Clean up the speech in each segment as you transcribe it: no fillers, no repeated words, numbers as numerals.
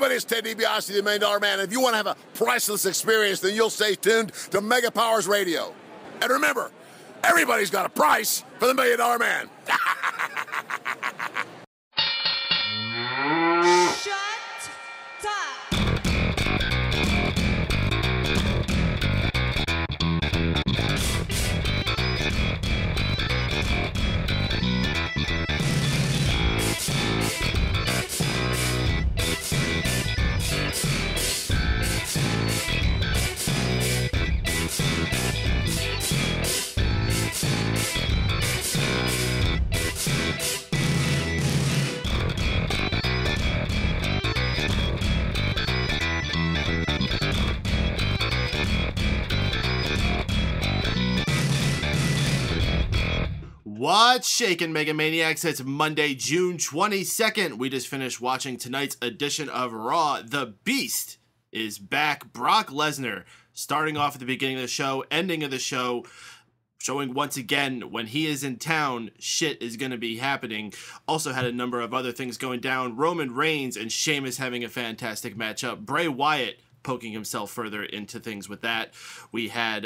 everybody, it's Ted DiBiase, the $1 Million Man. If you want to have a priceless experience, then you'll stay tuned to Mega Powers Radio. And remember, everybody's got a price for the $1 Million Man. Shut up. What's shaking, Mega Maniacs? It's Monday, June 22nd. We just finished watching tonight's edition of Raw. The Beast is back. Brock Lesnar, starting off at the beginning of the show, ending of the show, showing once again when he is in town, shit is going to be happening. Also had a number of other things going down. Roman Reigns and Sheamus having a fantastic matchup. Bray Wyatt poking himself further into things with that. We had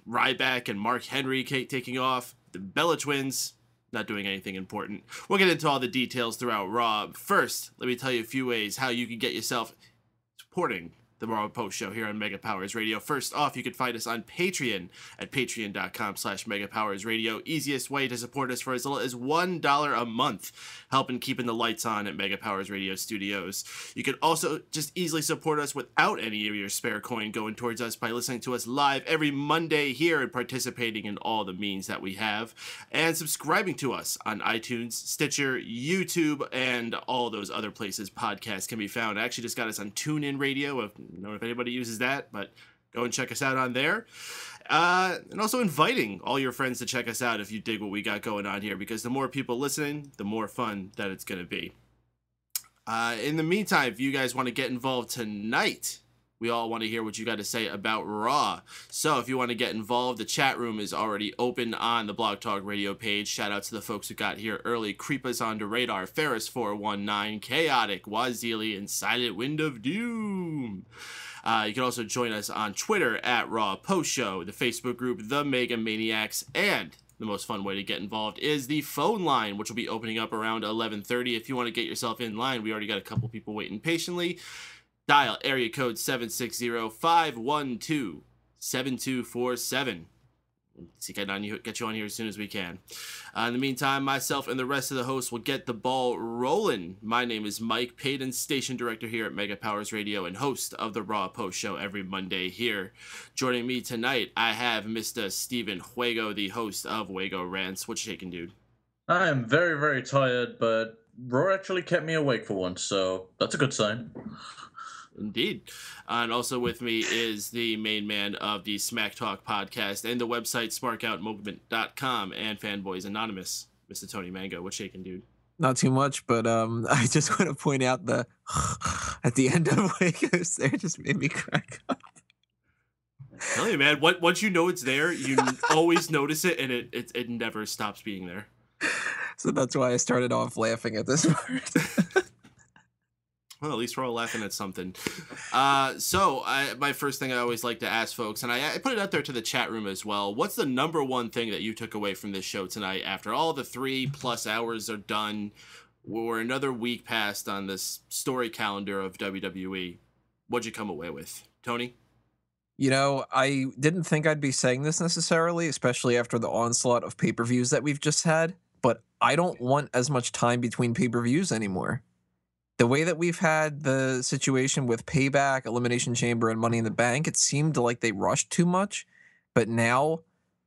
Ryback and Mark Henry taking off. The Bella Twins, not doing anything important. We'll get into all the details throughout Raw. First, let me tell you a few ways how you can get yourself supporting the Raw Post Show here on Mega Powers Radio. First off, you can find us on Patreon at patreon.com/megapowersradio. Easiest way to support us for as little as $1 a month, helping keeping the lights on at Mega Powers Radio Studios. You can also just easily support us without any of your spare coin going towards us by listening to us live every Monday here and participating in all the means that we have, and subscribing to us on iTunes, Stitcher, YouTube, and all those other places podcasts can be found. I actually just got us on TuneIn Radio. I don't know if anybody uses that, but go and check us out on there. And also inviting all your friends to check us out if you dig what we got going on here, because the more people listening, the more fun that it's going to be. In the meantime, if you guys want to get involved tonight, we all want to hear what you got to say about Raw. So if you want to get involved, the chat room is already open on the Blog Talk Radio page. Shout out to the folks who got here early. Creep us onto radar. Ferris419, Chaotic, Wazili, and Silent Wind of Doom. You can also join us on Twitter at Raw Post Show, the Facebook group The Mega Maniacs, and the most fun way to get involved is the phone line, which will be opening up around 11:30. If you want to get yourself in line, we already got a couple people waiting patiently. Dial area code 760-512-7247. See, get you on here as soon as we can. In the meantime, myself and the rest of the hosts will get the ball rolling. My name is Mike Paden, station director here at Mega Powers Radio and host of the Raw Post Show every Monday here. Joining me tonight, I have Mr. Steven Wago, the host of Wago Rants. What's shaking, dude? I am very, very tired, but Raw actually kept me awake for once, so that's a good sign. Indeed. And also with me is the main man of the Smack Talk podcast and the website smarkoutmovement.com and Fanboys Anonymous, Mr. Tony Mango. What's shaking, dude? Not too much, but I just want to point out the at the end of Wago's there just made me crack up. Tell you, man, once you know it's there, you always notice it, and it never stops being there. So that's why I started off laughing at this part. Well, at least we're all laughing at something. My first thing I always like to ask folks, and I put it out there to the chat room as well, what's the number one thing that you took away from this show tonight after all the 3+ hours are done? We're another week past on this story calendar of WWE. What'd you come away with? Tony? You know, I didn't think I'd be saying this necessarily, especially after the onslaught of pay-per-views that we've just had, but I don't want as much time between pay-per-views anymore. The way that we've had the situation with Payback, Elimination Chamber, and Money in the Bank, it seemed like they rushed too much. But now,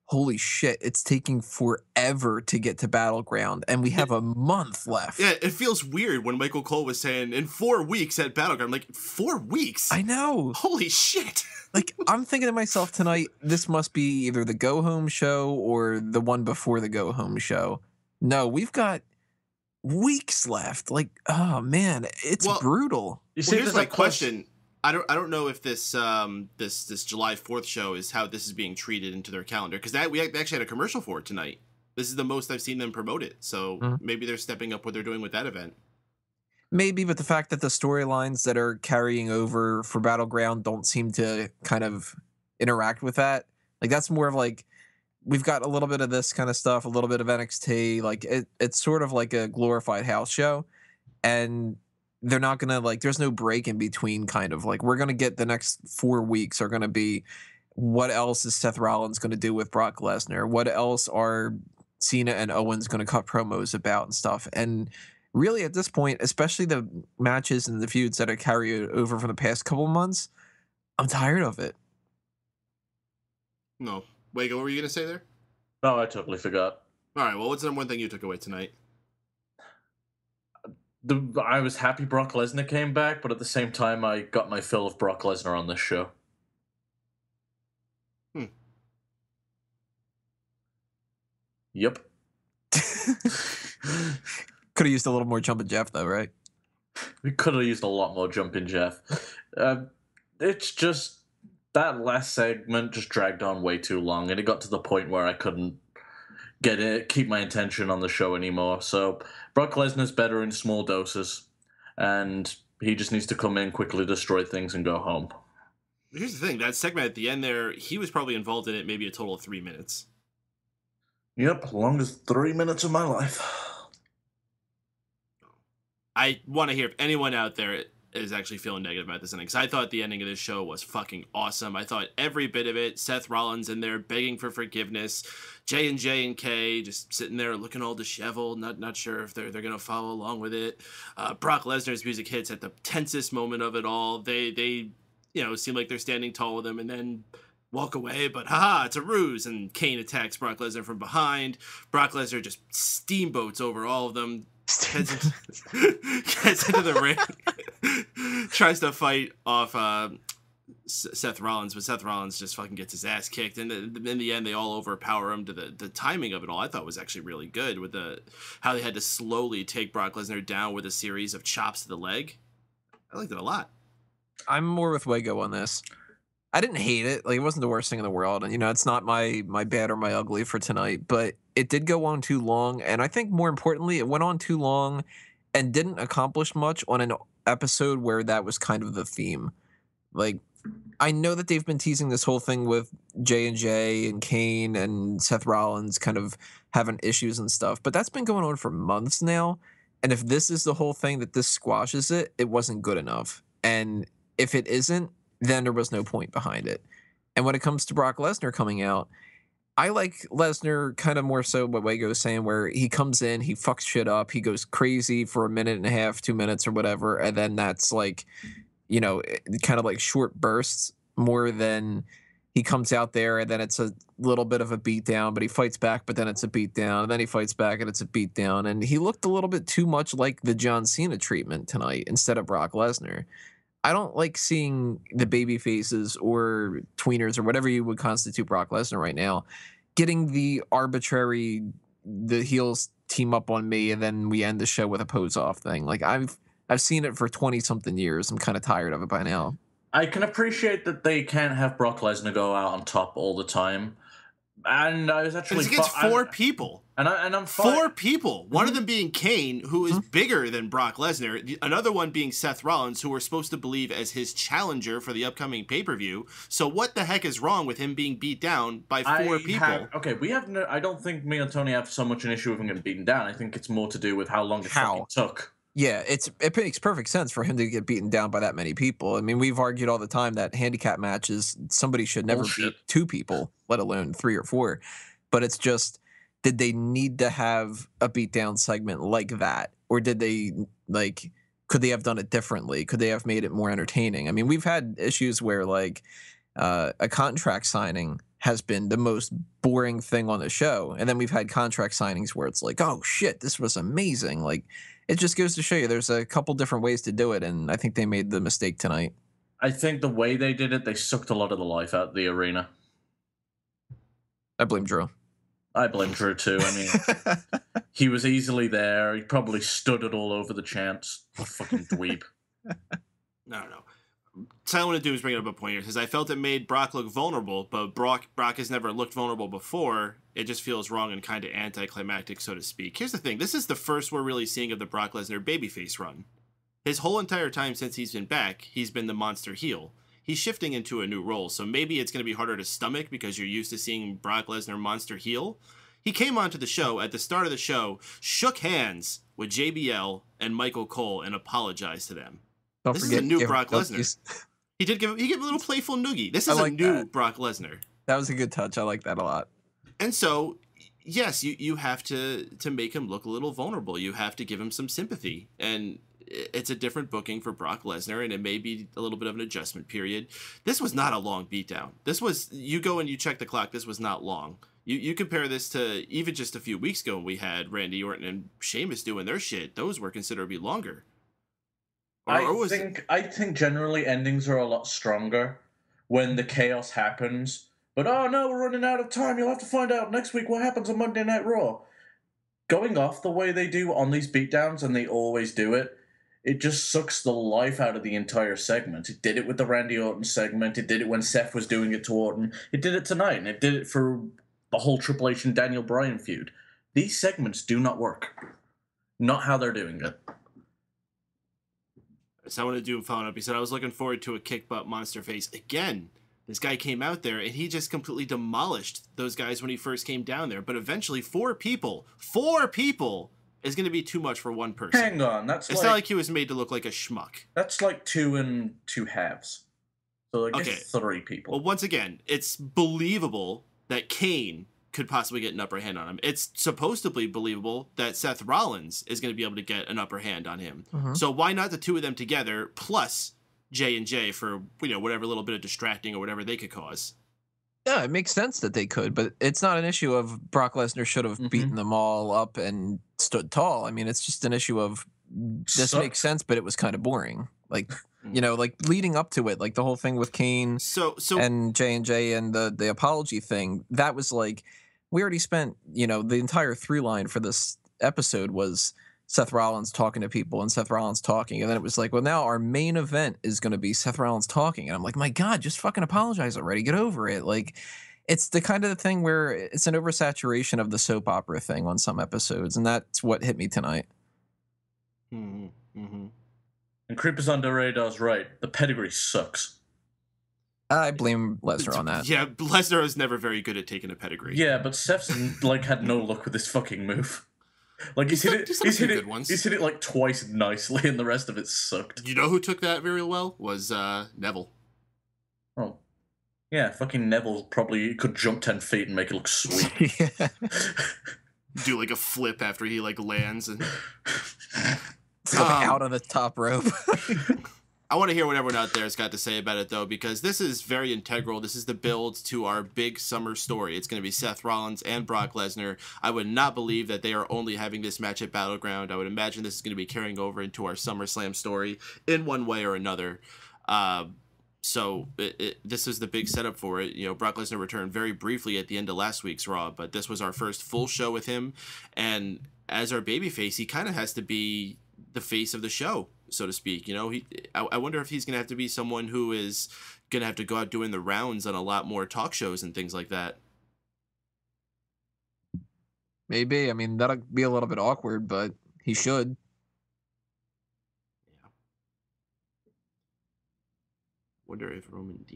holy shit, it's taking forever to get to Battleground, and we have a month left. Yeah, it feels weird when Michael Cole was saying, in 4 weeks at Battleground. I'm like, 4 weeks? I know. Holy shit. Like, I'm thinking to myself tonight, this must be either the go-home show or the one before the go-home show. No, we've got weeks left. Like, oh man, it's brutal. You see, here's my question. I don't know if this this July 4th show is how this is being treated into their calendar, because we actually had a commercial for it tonight. This is the most I've seen them promote it, so maybe they're stepping up what they're doing with that event. Maybe, but the fact that the storylines that are carrying over for Battleground don't seem to kind of interact with that. Like, that's more of like, we've got a little bit of this kind of stuff, a little bit of NXT. Like, it's sort of like a glorified house show. And they're not going to, like, there's no break in between, kind of. Like, we're going to get the next 4 weeks are going to be, what else is Seth Rollins going to do with Brock Lesnar? What else are Cena and Owens going to cut promos about and stuff? And really, at this point, especially the matches and the feuds that are carried over from the past couple months, I'm tired of it. No. Wago, what were you going to say there? No, I totally forgot. All right, well, what's the number one thing you took away tonight? I was happy Brock Lesnar came back, but at the same time, I got my fill of Brock Lesnar on this show. Yep. Could have used a little more Jumpin' Jeff, though, right? We could have used a lot more Jumpin' Jeff. It's just that last segment just dragged on way too long, and it got to the point where I couldn't keep my attention on the show anymore. So Brock Lesnar's better in small doses, and he just needs to come in, quickly destroy things, and go home. Here's the thing, that segment at the end there, he was probably involved in it maybe a total of 3 minutes. Yep, longest 3 minutes of my life. I want to hear if anyone out there is actually feeling negative about this ending, because I thought the ending of this show was fucking awesome. I thought every bit of it, Seth Rollins in there begging for forgiveness, J and K just sitting there looking all disheveled, not sure if they're going to follow along with it. Brock Lesnar's music hits at the tensest moment of it all. They seem like they're standing tall with him and then walk away, but haha, it's a ruse, and Kane attacks Brock Lesnar from behind. Brock Lesnar just steamboats over all of them, gets into the ring, tries to fight off Seth Rollins, but Seth Rollins just fucking gets his ass kicked, and in the end they all overpower him. To the timing of it all, I thought was actually really good, with how they had to slowly take Brock Lesnar down with a series of chops to the leg. I liked it a lot. I'm more with Wago on this. I didn't hate it. Like, it wasn't the worst thing in the world. And, it's not my bad or my ugly for tonight, but it did go on too long. And I think more importantly, it went on too long and didn't accomplish much on an episode where that was kind of the theme. Like, I know that they've been teasing this whole thing with J and Kane and Seth Rollins kind of having issues and stuff, but that's been going on for months now. And if this is the whole thing that this squashes it, it wasn't good enough. And if it isn't, then there was no point behind it. And when it comes to Brock Lesnar coming out, I like Lesnar kind of more so what Wago's saying, where he comes in, he fucks shit up, he goes crazy for a minute and a half, 2 minutes or whatever, and then that's like, kind of like short bursts more than he comes out there and then it's a little bit of a beatdown, but he fights back, but then it's a beatdown, and then he fights back and it's a beatdown. And he looked a little bit too much like the John Cena treatment tonight instead of Brock Lesnar. I don't like seeing the baby faces or tweeners or whatever you would constitute Brock Lesnar right now getting the heels team up on me and then we end the show with a pose off thing. Like, I've seen it for 20 something years. I'm kind of tired of it by now. I can appreciate that they can't have Brock Lesnar go out on top all the time. And I was actually... It's against four people. And I'm fine. 4 people. One of them being Kane, who is bigger than Brock Lesnar. Another one being Seth Rollins, who we're supposed to believe as his challenger for the upcoming pay-per-view. So what the heck is wrong with him being beat down by 4 people? I don't think me and Tony have so much an issue with him getting beaten down. I think it's more to do with how long it fucking took. Yeah, it makes perfect sense for him to get beaten down by that many people. I mean, we've argued all the time that handicap matches, somebody should never beat 2 people, let alone 3 or 4. But it's just, did they need to have a beatdown segment like that? Or did they, could they have done it differently? Could they have made it more entertaining? I mean, we've had issues where, a contract signing has been the most boring thing on the show. And then we've had contract signings where it's like, oh, shit, this was amazing. It just goes to show you there's a couple different ways to do it, and I think they made the mistake tonight. I think the way they did it, they sucked a lot of the life out of the arena. I blame Drew. I blame Drew too. I mean, he was easily there. He probably stuttered all over the chants. Fucking dweeb. No. So I want to do is bring up a point here, because I felt it made Brock look vulnerable, but Brock has never looked vulnerable before. It just feels wrong and kind of anticlimactic, so to speak. Here's the thing. This is the first we're really seeing of the Brock Lesnar babyface run. His whole entire time since he's been back, he's been the monster heel. He's shifting into a new role, so maybe it's going to be harder to stomach because you're used to seeing Brock Lesnar monster heel. He came onto the show at the start of the show, shook hands with JBL and Michael Cole and apologized to them. This is a new Brock Lesnar. He gave a little playful noogie. This is a new Brock Lesnar. That was a good touch. I like that a lot. And so, yes, you have to make him look a little vulnerable. You have to give him some sympathy. And it's a different booking for Brock Lesnar, and it may be a little bit of an adjustment period. This was not a long beatdown. This was, you go and you check the clock, this was not long. You compare this to even just a few weeks ago when we had Randy Orton and Sheamus doing their shit. Those were considerably longer. I think generally endings are a lot stronger when the chaos happens. But, oh no, we're running out of time. You'll have to find out next week what happens on Monday Night Raw. Going off the way they do on these beatdowns, and they always do it, it just sucks the life out of the entire segment. It did it with the Randy Orton segment. It did it when Seth was doing it to Orton. It did it tonight, and it did it for the whole Triple H and Daniel Bryan feud. These segments do not work. Not how they're doing it. So I want to do following up. He said, I was looking forward to a kick butt monster face. Again, this guy came out there and he just completely demolished those guys when he first came down there. But eventually, four people is going to be too much for one person. Hang on. It's not like he was made to look like a schmuck. That's like 2 and 2 halves. So I guess 3 people. Well, once again, it's believable that Kane could possibly get an upper hand on him. It's supposed to be believable that Seth Rollins is going to be able to get an upper hand on him. Mm-hmm. So why not the two of them together plus J&J for, whatever little bit of distracting or whatever they could cause? Yeah, it makes sense that they could, but it's not an issue of Brock Lesnar should have beaten them all up and stood tall. I mean, it's just an issue of this makes sense, but it was kind of boring. Like, like leading up to it, like the whole thing with Kane and J&J and the apology thing, that was like, we already spent, the entire through line for this episode was Seth Rollins talking to people and Seth Rollins talking. And then it was like, well, now our main event is going to be Seth Rollins talking. And I'm like, my God, just fucking apologize already. Get over it. Like, it's the kind of thing where it's an oversaturation of the soap opera thing on some episodes. And that's what hit me tonight. Mm-hmm. Mm-hmm. And Creepers Under Radar's right. The pedigree sucks. I blame Lesnar on that. Yeah, Lesnar is never very good at taking a pedigree. Yeah, but Seth's had no luck with this fucking move. Like he's hit it like twice nicely, and the rest of it sucked. You know who took that very well was Neville. Oh, yeah, fucking Neville probably could jump 10 feet and make it look sweet. Do like a flip after he lands and out of the top rope. I want to hear what everyone out there has got to say about it, though, because this is very integral. This is the build to our big summer story. It's going to be Seth Rollins and Brock Lesnar. I would not believe that they are only having this match at Battleground. I would imagine this is going to be carrying over into our SummerSlam story in one way or another. So this is the big setup for it. Brock Lesnar returned very briefly at the end of last week's Raw, but this was our first full show with him. And as our babyface, he kind of has to be the face of the show, so to speak. I wonder if he's going to have to be someone who is going to have to go out doing the rounds on a lot more talk shows and things like that. Maybe. I mean, that'll be a little bit awkward, but he should. Yeah. Wonder if Roman and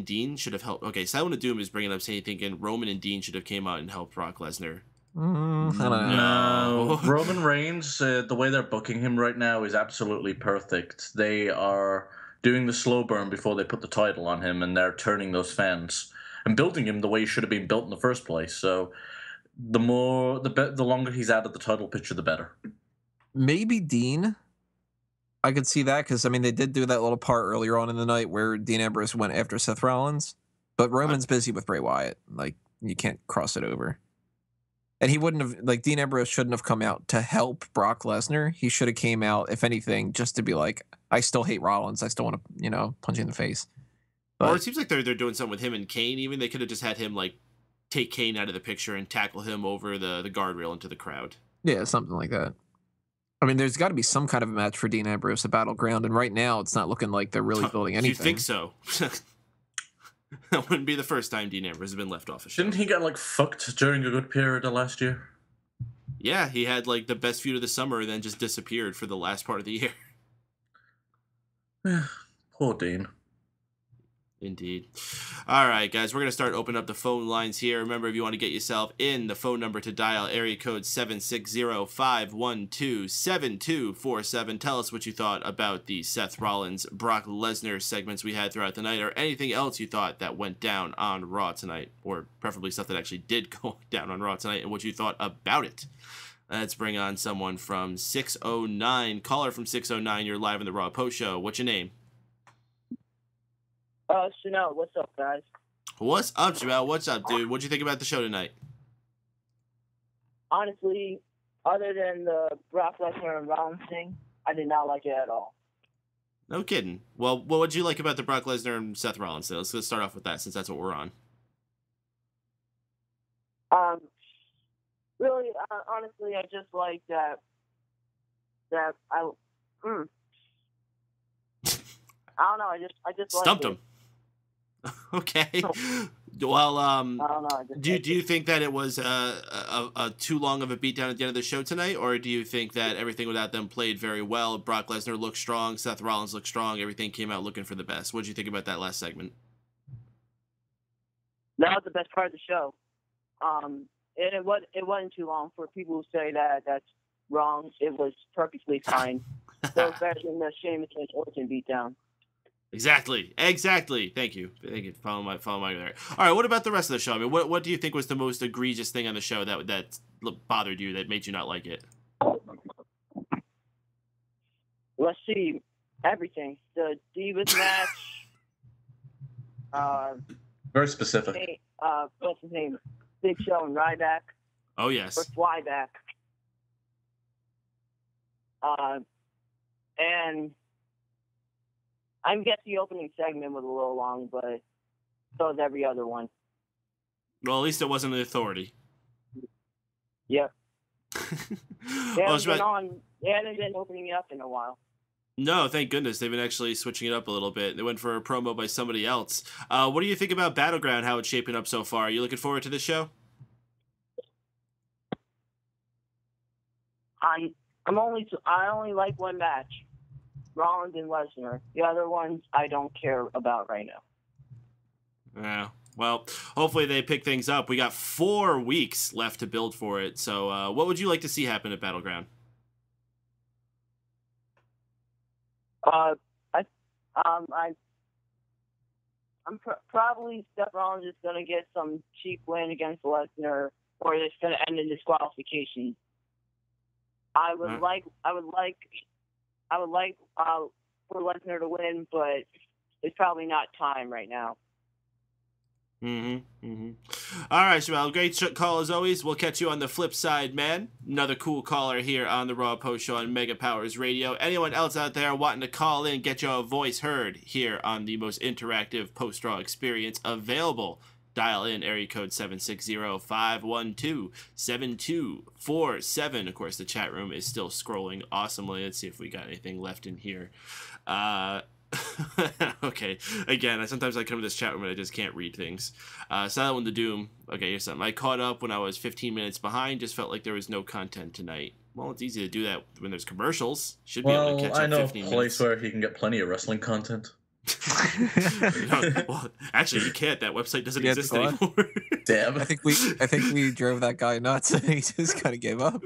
Dean should have helped. Okay, Silent Doom is bringing up saying, thinking Roman and Dean should have came out and helped Brock Lesnar. I don't know. No. Roman Reigns, the way they're booking him right now is absolutely perfect. They are doing the slow burn before they put the title on him, and they're turning those fans and building him the way he should have been built in the first place. So the longer he's out of the title picture, the better. Maybe Dean. I could see that because, they did do that little part earlier on in the night where Dean Ambrose went after Seth Rollins, but Roman's busy with Bray Wyatt. Like, you can't cross it over. And he wouldn't have, Dean Ambrose shouldn't have come out to help Brock Lesnar. He should have came out, if anything, just to be like, I still hate Rollins. I still want to, punch you in the face. But, or it seems like they're doing something with him and Kane. Even they could have just had him take Kane out of the picture and tackle him over the guardrail into the crowd. Yeah, something like that. There's got to be some kind of a match for Dean Ambrose at Battleground, and right now it's not looking like they're really building anything. You think so? That wouldn't be the first time Dean Ambrose has been left off a show. Didn't he get fucked during a good period of last year? Yeah, he had like the best feud of the summer and then just disappeared for the last part of the year. Poor Dean. Indeed. All right, guys, we're going to start opening up the phone lines here. Remember, if you want to get yourself in, the phone number to dial, area code 760-512-7247. Tell us what you thought about the Seth Rollins, Brock Lesnar segments we had throughout the night, or anything else you thought that went down on Raw tonight, or preferably stuff that actually did go down on Raw tonight, and what you thought about it. Let's bring on someone from 609. Caller from 609, you're live in the Raw Post Show. What's your name? Chanel, what's up, guys? What's up, Jamel? What's up, dude? What'd you think about the show tonight? Honestly, other than the Brock Lesnar and Rollins thing, I did not like it at all. No kidding. Well, what would you like about the Brock Lesnar and Seth Rollins? Let's start off with that, since that's what we're on. Really, honestly, I just like that I don't know. I just Stumped liked him. Okay. Well, I don't know. do you think that it was a too long of a beatdown at the end of the show tonight, or do you think that everything without them played very well? Brock Lesnar looked strong, Seth Rollins looked strong, everything came out looking for the best. What did you think about that last segment? That was the best part of the show. And it wasn't too long. For people who say that that's wrong, it was perfectly fine. So better than the Sheamus and Orton beatdown. Exactly. Thank you. Follow my there. All right. What about the rest of the show? I mean, what do you think was the most egregious thing on the show that bothered you, that made you not like it? Let's see. Everything. The Divas match. Very specific. What's his name? Big Show and Ryback. Oh yes. Or Flyback. And I guess the opening segment was a little long, but so was every other one. Well, at least it wasn't an authority. Yep. They Well, hadn't been opening it up in a while. No, thank goodness. They've been actually switching it up a little bit. They went for a promo by somebody else. What do you think about Battleground, how it's shaping up so far? Are you looking forward to this show? I only like one match. Rollins and Lesnar. The other ones I don't care about right now. Yeah. Well, hopefully they pick things up. We got 4 weeks left to build for it. So what would you like to see happen at Battleground? Probably Seth Rollins is going to get some cheap win against Lesnar, or it's going to end in disqualification. I would like for Lesnar to win, but it's probably not time right now. All right, Shamel. Great call as always. We'll catch you on the flip side, man. Another cool caller here on the Raw Post Show on Mega Powers Radio. Anyone else out there wanting to call in, get your voice heard here on the most interactive post-Raw experience available. Dial in area code 760-512-7247. Of course, the chat room is still scrolling awesomely. Let's see if we got anything left in here. Okay, again, sometimes I come to this chat room and I just can't read things. Silent One the Doom. Okay, here's something. I caught up when I was 15 minutes behind. Just felt like there was no content tonight. Well, it's easy to do that when there's commercials. Should be able to catch up 15 minutes. I know a place where he can get plenty of wrestling content. Well, actually, you can't. That website doesn't exist anymore. Damn. I think we drove that guy nuts, and he just kind of gave up.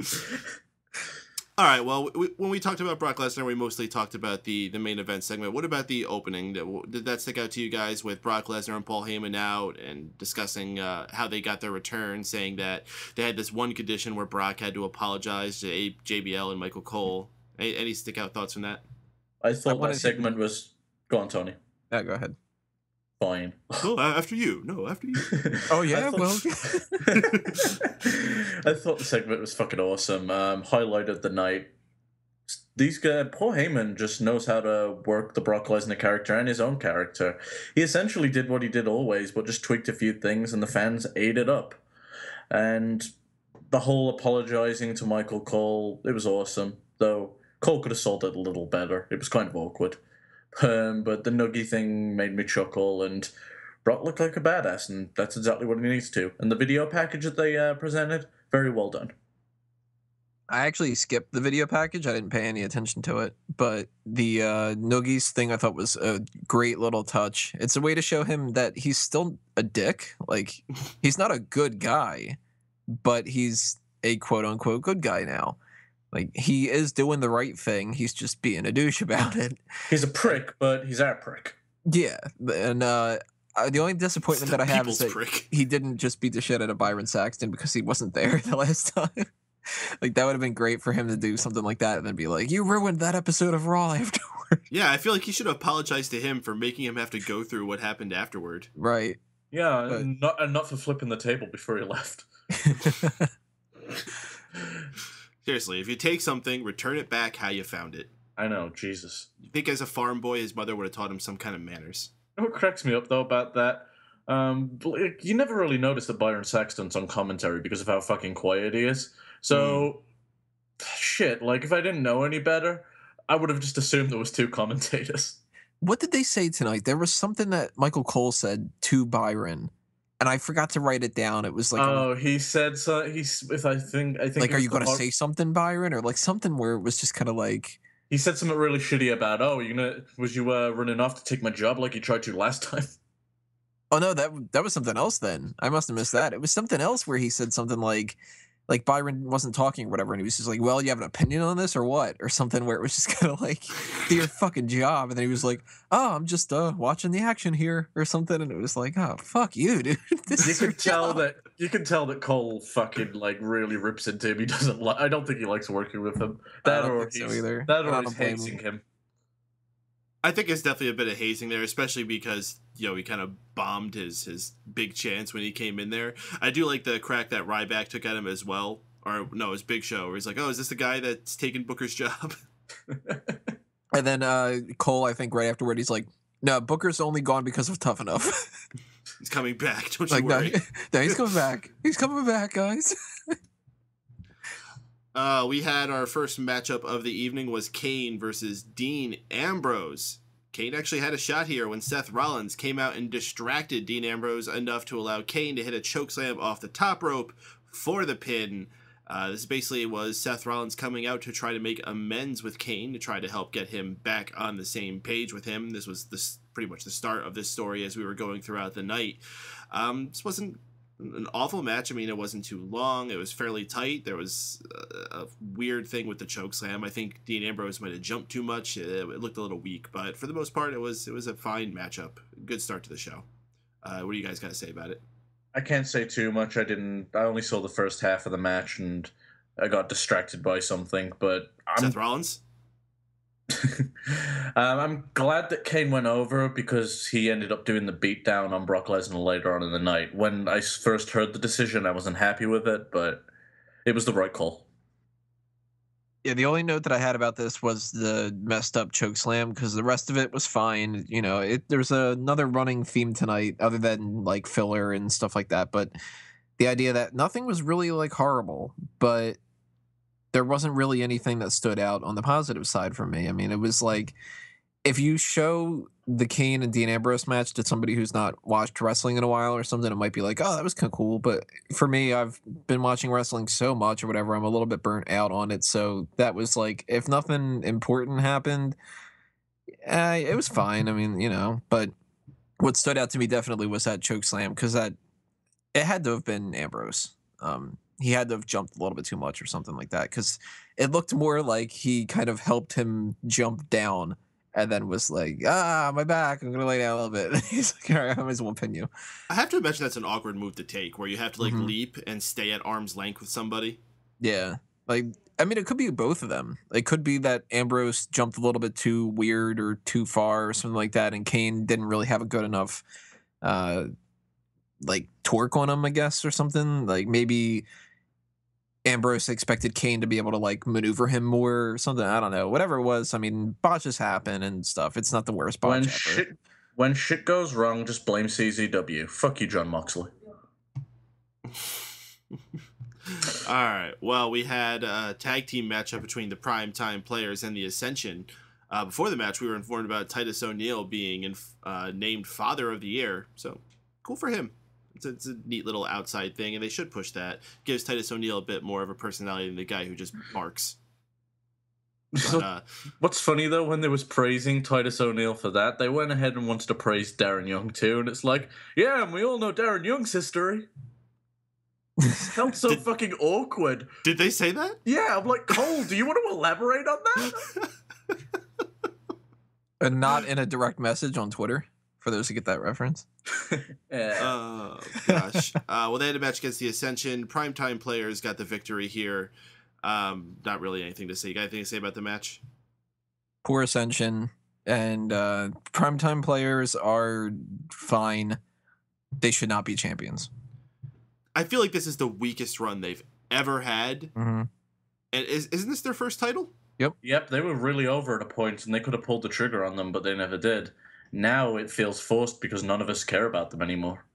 All right. Well, when we talked about Brock Lesnar, we mostly talked about the main event segment. What about the opening? Did that stick out to you guys with Brock Lesnar and Paul Heyman out and discussing how they got their return, saying that they had this one condition where Brock had to apologize to JBL and Michael Cole? Any stick out thoughts from that? I thought that segment was. Go on, Tony. Yeah, go ahead. Fine. Oh, after you. No, after you. Oh, yeah, well. I thought the segment was fucking awesome. Highlight of the night. These guys, Paul Heyman just knows how to work the Brock Lesnar character and his own character. He essentially did what he did always, but just tweaked a few things, and the fans ate it up. And the whole apologizing to Michael Cole, it was awesome. Though Cole could have sold it a little better. It was kind of awkward. But the Nuggy thing made me chuckle, and Brock looked like a badass, and that's exactly what he needs to. And the video package that they presented, very well done. I actually skipped the video package. I didn't pay any attention to it. But the Noogies thing I thought was a great little touch. It's a way to show him that he's still a dick. Like, he's not a good guy, but he's a quote-unquote good guy now. Like, he is doing the right thing. He's just being a douche about it. He's a prick, but he's our prick. Yeah. And the only disappointment that I have is that prick. he didn't just beat the shit out of Byron Saxton because he wasn't there the last time. Like, that would have been great for him to do something like that and then be like, you ruined that episode of Raw afterward. Yeah, I feel like he should apologize to him for making him have to go through what happened afterward. Right. Yeah, not for flipping the table before he left. Seriously, if you take something, return it back how you found it. I know, Jesus. You think as a farm boy, his mother would have taught him some kind of manners? What cracks me up, though, about that, you never really notice that Byron Saxton's on commentary because of how fucking quiet he is. So, shit, like, if I didn't know any better, I would have just assumed there was two commentators. What did they say tonight? There was something that Michael Cole said to Byron, and I forgot to write it down. It was like, he said so. I think, like, are you going to say something, Byron, or like something where it was just kind of like. He said something really shitty about, was you running off to take my job like you tried to last time? Oh no, that was something else. Then I must have missed that. It was something else where he said something like Byron wasn't talking or whatever, and he was just like, well, you have an opinion on this or what? Or something where it was just kind of like, do your fucking job. And then he was like, oh, I'm just watching the action here or something. And it was like, oh, fuck you, dude. You can tell that Cole fucking like really rips into him. He doesn't I don't think he likes working with him. That or he's hazing him. I think it's definitely a bit of hazing there, especially because, he kind of bombed his big chance when he came in there. I do like the crack that Ryback took at him as well. Or, no, it was Big Show, where he's like, oh, is this the guy that's taking Booker's job? And then Cole, I think right afterward, he's like, no, Booker's only gone because of Tough Enough. He's coming back, don't you worry. No, he's coming back. He's coming back, guys. We had our first matchup of the evening was Kane versus Dean Ambrose. Kane actually had a shot here when Seth Rollins came out and distracted Dean Ambrose enough to allow Kane to hit a chokeslam off the top rope for the pin. This basically was Seth Rollins coming out to try to make amends with Kane, to try to help get him back on the same page with him. This was pretty much the start of this story as we were going throughout the night. This wasn't an awful match. I mean, it wasn't too long. It was fairly tight. There was a weird thing with the chokeslam. I think Dean Ambrose might have jumped too much. It looked a little weak, but for the most part, it was a fine matchup. Good start to the show. What do you guys got to say about it? I can't say too much. I only saw the first half of the match and I got distracted by something, but Seth Rollins? I'm glad that Kane went over because he ended up doing the beatdown on Brock Lesnar later on in the night. When I first heard the decision, I wasn't happy with it, but it was the right call. Yeah, the only note that I had about this was the messed up chokeslam, because the rest of it was fine. There's another running theme tonight other than like filler and stuff like that, but the idea that nothing was really like horrible, but there wasn't really anything that stood out on the positive side for me. I mean, it was like, if you show the Kane and Dean Ambrose match to somebody who's not watched wrestling in a while or something, it might be like, oh, that was kind of cool. But for me, I've been watching wrestling so much or whatever, I'm a little bit burnt out on it. So that was like, if nothing important happened, it was fine. I mean, but what stood out to me definitely was that chokeslam, because it had to have been Ambrose. He had to have jumped a little bit too much or something like that, because it looked more like he kind of helped him jump down and then was like, my back, I'm going to lay down a little bit. He's like, all right, I might as well pin you. I have to imagine that's an awkward move to take, where you have to leap and stay at arm's length with somebody. Yeah. Like, I mean, it could be both of them. It could be that Ambrose jumped a little bit too weird or too far or something like that, and Kane didn't really have a good enough torque on him, I guess, or something. Like, maybe Ambrose expected Kane to be able to like maneuver him more or something. I don't know. Whatever it was, I mean, botches happen and stuff. It's not the worst botch ever. When shit goes wrong, just blame CZW. Fuck you, John Moxley. All right. Well, we had a tag team matchup between the Primetime Players and the Ascension. Before the match, we were informed about Titus O'Neil being named Father of the Year. So, cool for him. It's a neat little outside thing, and they should push that. Gives Titus O'Neil a bit more of a personality than the guy who just barks. But, what's funny though, when they was praising Titus O'Neil for that, they went ahead and wanted to praise Darren Young too, and it's like, yeah, and we all know Darren Young's history. It felt so fucking awkward. Did they say that? Yeah, I'm like, Cole, do you want to elaborate on that? And not in a direct message on Twitter, for those who get that reference. Yeah. Oh, gosh. Well, they had a match against the Ascension. Primetime players got the victory here. Not really anything to say. You got anything to say about the match? Poor Ascension. And primetime players are fine. They should not be champions. I feel like this is the weakest run they've ever had. Mm-hmm. And isn't this their first title? Yep, they were really over at a point, and they could have pulled the trigger on them, but they never did. Now it feels forced because none of us care about them anymore.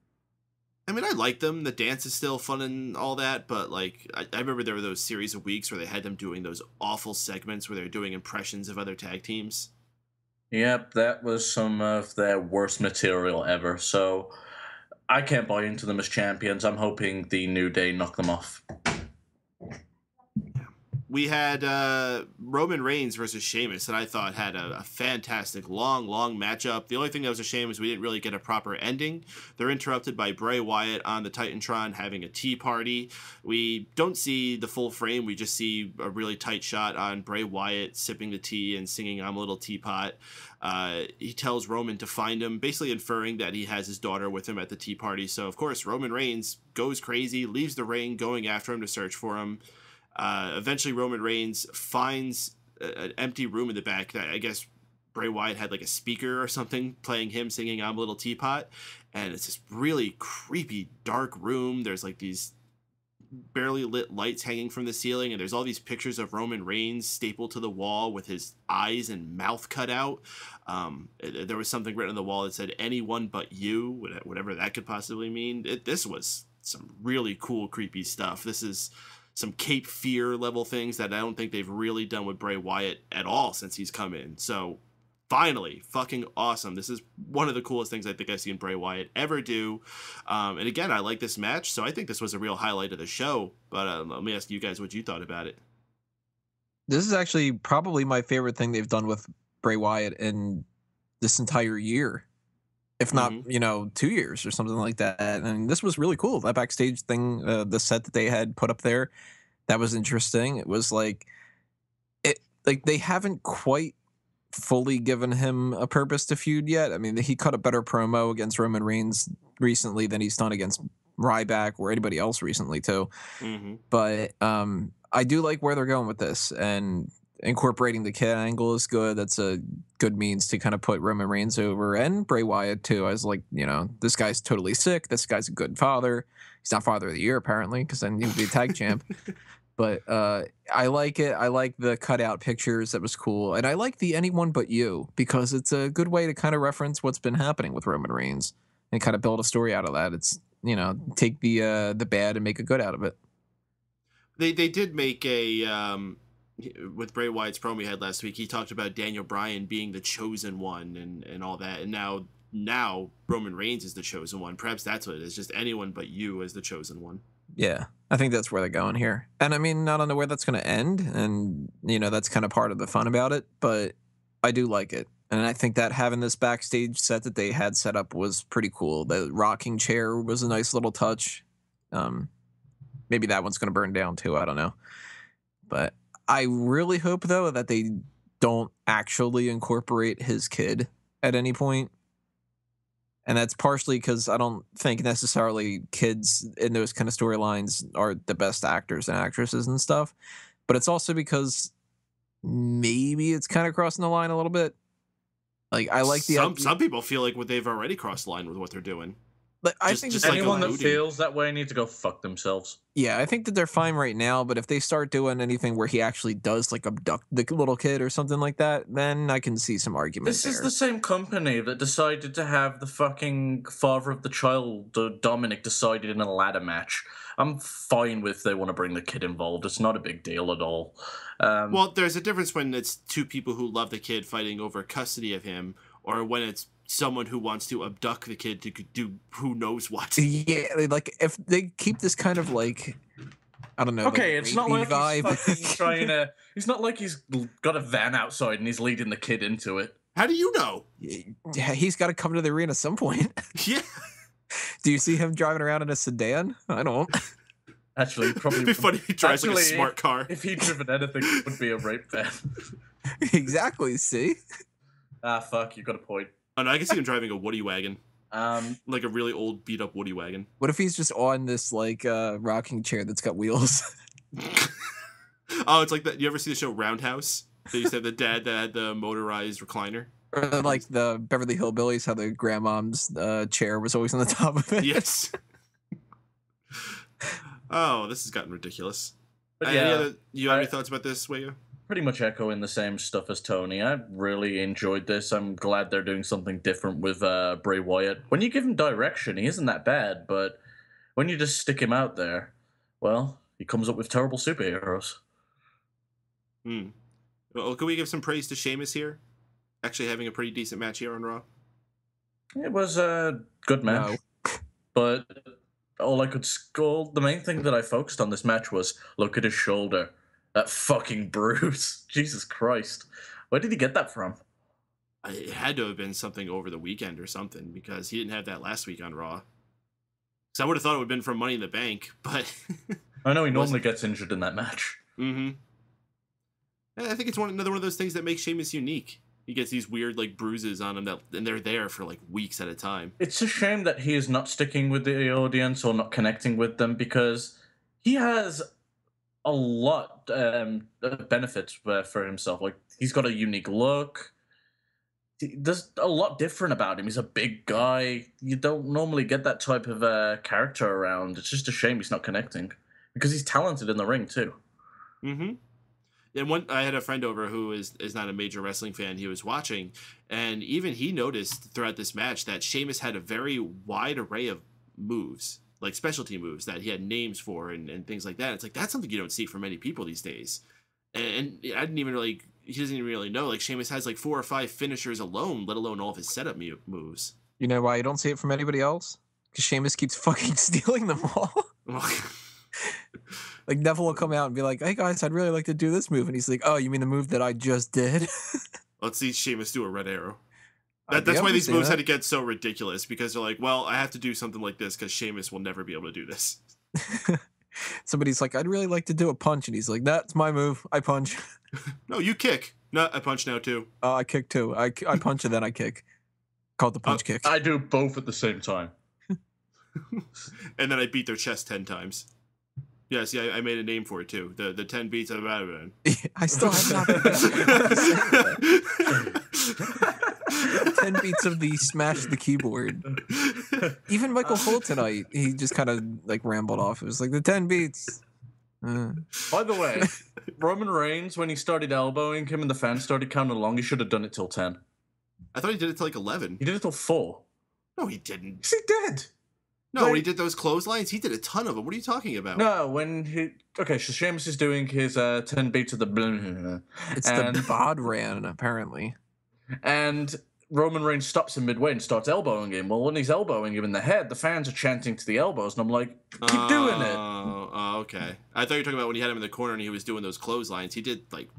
I mean, I like them. The dance is still fun and all that, but like, I remember there were those series of weeks where they had them doing those awful segments where they're doing impressions of other tag teams. Yep, that was some of their worst material ever, so I can't buy into them as champions. I'm hoping the New Day knock them off. We had Roman Reigns versus Sheamus, and I thought had a fantastic long matchup. The only thing that was a shame is we didn't really get a proper ending. They're interrupted by Bray Wyatt on the Titantron having a tea party. We don't see the full frame. We just see a really tight shot on Bray Wyatt sipping the tea and singing "I'm a Little Teapot." He tells Roman to find him, basically inferring that he has his daughter with him at the tea party. So, of course, Roman Reigns goes crazy, leaves the ring, going after him to search for him. Eventually, Roman Reigns finds an empty room in the back that I guess Bray Wyatt had like a speaker or something playing him singing "I'm a Little Teapot." And it's this really creepy, dark room. There's like these barely lit lights hanging from the ceiling, and there's all these pictures of Roman Reigns stapled to the wall with his eyes and mouth cut out. There was something written on the wall that said "anyone but you," whatever that could possibly mean. This was some really cool, creepy stuff. This is some Cape Fear level things that I don't think they've really done with Bray Wyatt at all since he's come in. So finally, fucking awesome. This is one of the coolest things I think I've seen Bray Wyatt ever do. And again, I like this match, so I think this was a real highlight of the show. But let me ask you guys what you thought about it. This is actually probably my favorite thing they've done with Bray Wyatt in this entire year. If not, 2 years or something like that. And this was really cool. That backstage thing, the set that they had put up there, that was interesting. It was like they haven't quite fully given him a purpose to feud yet. I mean, he cut a better promo against Roman Reigns recently than he's done against Ryback or anybody else recently too. Mm-hmm. But I do like where they're going with this, and incorporating the kid angle is good. That's a good means to kind of put Roman Reigns over, and Bray Wyatt too. I was like, this guy's totally sick. This guy's a good father. He's not father of the year apparently, because then he would be a tag champ. But I like it. I like the cutout pictures. That was cool. And I like the "anyone but you" because it's a good way to kind of reference what's been happening with Roman Reigns and kind of build a story out of that. It's, take the bad and make a good out of it. They did make a with Bray Wyatt's promo we had last week. He talked about Daniel Bryan being the chosen one and all that. And now Roman Reigns is the chosen one. Perhaps that's what it is. Just anyone but you as the chosen one. Yeah, I think that's where they're going here. And I mean, I don't know where that's going to end. And, that's kind of part of the fun about it. But I do like it. And I think that having this backstage set that they had set up was pretty cool. The rocking chair was a nice little touch. Maybe that one's going to burn down too. I don't know. But I really hope, though, that they don't actually incorporate his kid at any point. And that's partially because I don't think necessarily kids in those kind of storylines are the best actors and actresses and stuff. But it's also because maybe it's kind of crossing the line a little bit. Like, I like the some people feel like they've already crossed the line with what they're doing. But I think just anyone like that feels that way needs to go fuck themselves. Yeah, I think that they're fine right now, but if they start doing anything where he actually does like abduct the little kid or something like that, then I can see some argument This is the same company that decided to have the fucking father of the child, Dominic, decided in a ladder match. I'm fine with they want to bring the kid involved. It's not a big deal at all. Well, there's a difference when it's two people who love the kid fighting over custody of him, or when it's someone who wants to abduct the kid to do who knows what. Yeah, like if they keep this kind of like, I don't know. Okay, like, it's not like vibe. he's fucking trying to. It's not like he's got a van outside and he's leading the kid into it. How do you know? Yeah, he's got to come to the arena at some point. Yeah. Do you see him driving around in a sedan? I don't. Actually, probably It'd be funny if he drives like a smart car. If he'd driven anything, it would be a rape van. Exactly. See. Ah, fuck! You got a point. Oh, no, I can see him driving a Woody wagon. Like a really old, beat up Woody wagon. What if he's just on this like rocking chair that's got wheels? Oh, it's like that. You ever see the show Roundhouse? They used to have the dad that had the motorized recliner. Or like the Beverly Hillbillies, how the grandmom's chair was always on the top of it. Yes. Oh, this has gotten ridiculous. But yeah, you have any thoughts about this, Wago? Pretty much echoing the same stuff as Tony. I really enjoyed this. I'm glad they're doing something different with Bray Wyatt. When you give him direction, he isn't that bad, but when you just stick him out there, well, he comes up with terrible superheroes. Well, can we give some praise to Sheamus here? Actually having a pretty decent match here on Raw. It was a good match, but the main thing that I focused on this match was, look at his shoulder. That fucking bruise. Jesus Christ. Where did he get that from? It had to have been something over the weekend or something, because he didn't have that last week on Raw. So I would have thought it would have been from Money in the Bank, but... I know he normally gets injured in that match. Mm-hmm. I think it's another one of those things that makes Sheamus unique. He gets these weird, like, bruises on him, and they're there for, like, weeks at a time. It's a shame that he is not sticking with the audience or not connecting with them, because he has a lot of benefits for himself. Like, he's got a unique look. There's a lot different about him. He's a big guy. You don't normally get that type of character around. It's just a shame he's not connecting, because he's talented in the ring, too. Mm-hmm. And I had a friend over who is not a major wrestling fan. He was watching, and even he noticed throughout this match that Sheamus had a very wide array of moves, like specialty moves that he had names for and things like that. It's like, that's something you don't see from many people these days. And he doesn't even really know. Like, Sheamus has like 4 or 5 finishers alone, let alone all of his setup moves. You know why you don't see it from anybody else? Because Sheamus keeps fucking stealing them all. Like, Neville will come out and be like, hey guys, I'd really like to do this move. And he's like, oh, you mean the move that I just did? Let's see Sheamus do a red arrow. That's why these moves had to get so ridiculous, because they're like, well, I have to do something like this because Sheamus will never be able to do this. Somebody's like, I'd really like to do a punch. And he's like, that's my move. I punch. No, you kick. No, I punch now too. I kick too. I punch and then I kick. Called the punch kick. I do both at the same time. And then I beat their chest 10 times. Yeah, see, I made a name for it too. The 10 beats of the I still have not. 10 beats of the smash the keyboard. Even Michael Cole tonight, he just kind of like rambled off. It was like the 10 beats. By the way, Roman Reigns, when he started elbowing him and the fans started counting along, he should have done it till 10. I thought he did it till like 11. He did it till 4. No, he didn't. Yes, he did. No, when he did those clotheslines, he did a ton of them. What are you talking about? No, when he... Okay, so Sheamus is doing his 10 beats of the... It's the bod ran, apparently. And Roman Reigns stops him midway and starts elbowing him. Well, when he's elbowing him in the head, the fans are chanting to the elbows, and I'm like, keep doing it. Oh, okay. I thought you were talking about when he had him in the corner and he was doing those clotheslines. He did, like,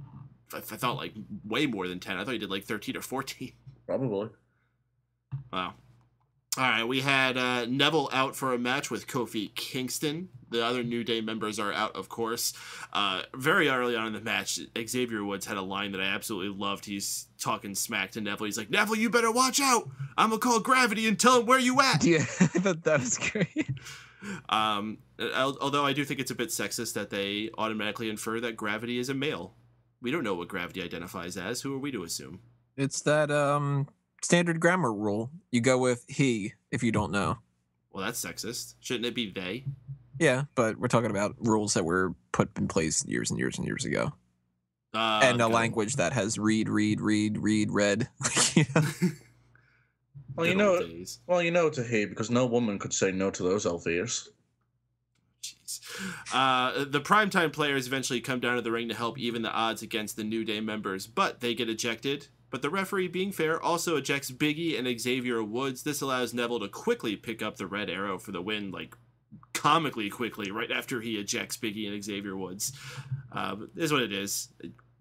I thought, like, way more than 10. I thought he did, like, 13 or 14. Probably. Wow. All right, we had Neville out for a match with Kofi Kingston. The other New Day members are out, of course. Very early on in the match, Xavier Woods had a line that I absolutely loved. He's talking smack to Neville. He's like, Neville, you better watch out. I'm going to call Gravity and tell him where you at. Yeah, that is great. Although I do think it's a bit sexist that they automatically infer that Gravity is a male. We don't know what Gravity identifies as. Who are we to assume? It's that standard grammar rule. You go with he if you don't know. Well, that's sexist. Shouldn't it be they? Yeah, but we're talking about rules that were put in place years and years and years ago. And a language that has read. Yeah. Well, you know it's a he, because no woman could say no to those elf ears. Jeez. The primetime players eventually come down to the ring to help even the odds against the New Day members, but they get ejected. but the referee, being fair, also ejects Big E and Xavier Woods. This allows Neville to quickly pick up the red arrow for the win, like comically quickly, right after he ejects Big E and Xavier Woods. Is what it is.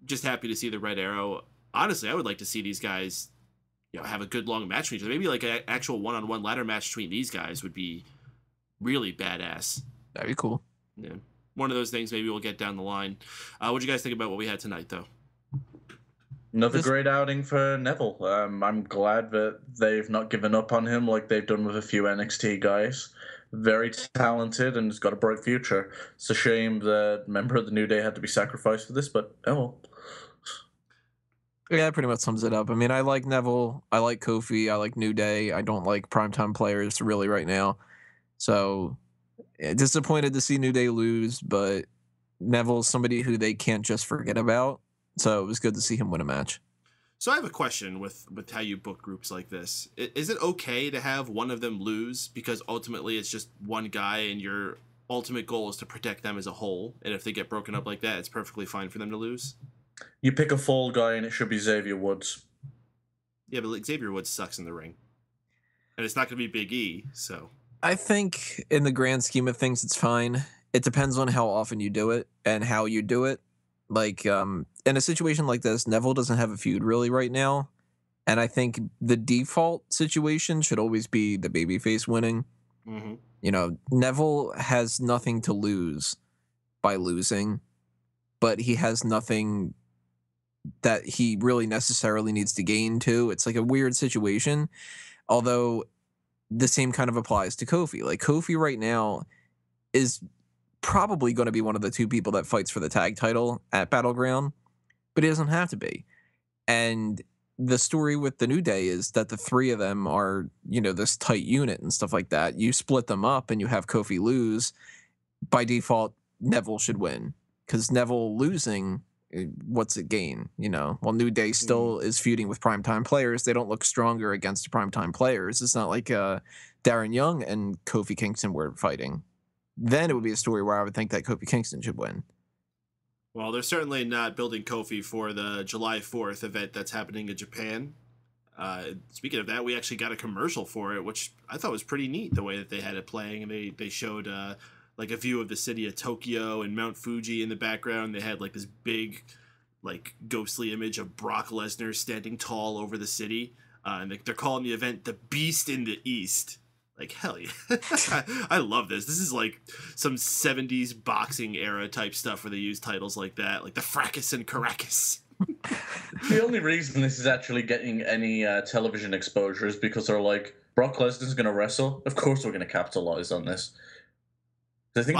Just happy to see the red arrow. Honestly, I would like to see these guys, have a good long match with each other. Maybe like an actual one-on-one ladder match between these guys would be really badass. That'd be cool. Yeah. One of those things maybe we'll get down the line. What'd you guys think about what we had tonight, though? Another great outing for Neville. I'm glad that they've not given up on him like they've done with a few NXT guys. Very talented and has got a bright future. It's a shame that a member of the New Day had to be sacrificed for this, but oh well. Yeah, that pretty much sums it up. I mean, I like Neville, I like Kofi, I like New Day. I don't like primetime players really right now. So, disappointed to see New Day lose, but Neville's somebody who they can't just forget about. So it was good to see him win a match. So I have a question with how you book groups like this. Is it okay to have one of them lose because ultimately it's just one guy and your ultimate goal is to protect them as a whole? And if they get broken up like that, it's perfectly fine for them to lose? You pick a fall guy and it should be Xavier Woods. Yeah, but Xavier Woods sucks in the ring. And it's not going to be Big E, so... I think in the grand scheme of things, it's fine. It depends on how often you do it and how you do it. Like, in a situation like this, Neville doesn't have a feud really right now. And I think the default situation should always be the babyface winning. Mm-hmm. Neville has nothing to lose by losing, but he has nothing that he really necessarily needs to gain too. It's like a weird situation. Although the same kind of applies to Kofi. Like, Kofi right now is probably going to be one of the two people that fights for the tag title at Battleground, but he doesn't have to be. And the story with the New Day is that the three of them are, this tight unit and stuff like that. You split them up and you have Kofi lose. By default, Neville should win, because Neville losing, what's it gain? While New Day still is feuding with primetime players, they don't look stronger against primetime players. It's not like Darren Young and Kofi Kingston were fighting. Then it would be a story where I would think that Kofi Kingston should win. Well, they're certainly not building Kofi for the July 4th event that's happening in Japan. Speaking of that, we actually got a commercial for it, which I thought was pretty neat, the way that they had it playing. And they showed like a view of the city of Tokyo and Mount Fuji in the background. They had like this big, like, ghostly image of Brock Lesnar standing tall over the city. And they're calling the event the Beast in the East. Like, hell yeah. I love this. This is like some 70s boxing era type stuff where they use titles like that, like the Fracas and Caracas. The only reason this is actually getting any television exposure is because they're like, Brock Lesnar's going to wrestle. Of course we're going to capitalize on this. I think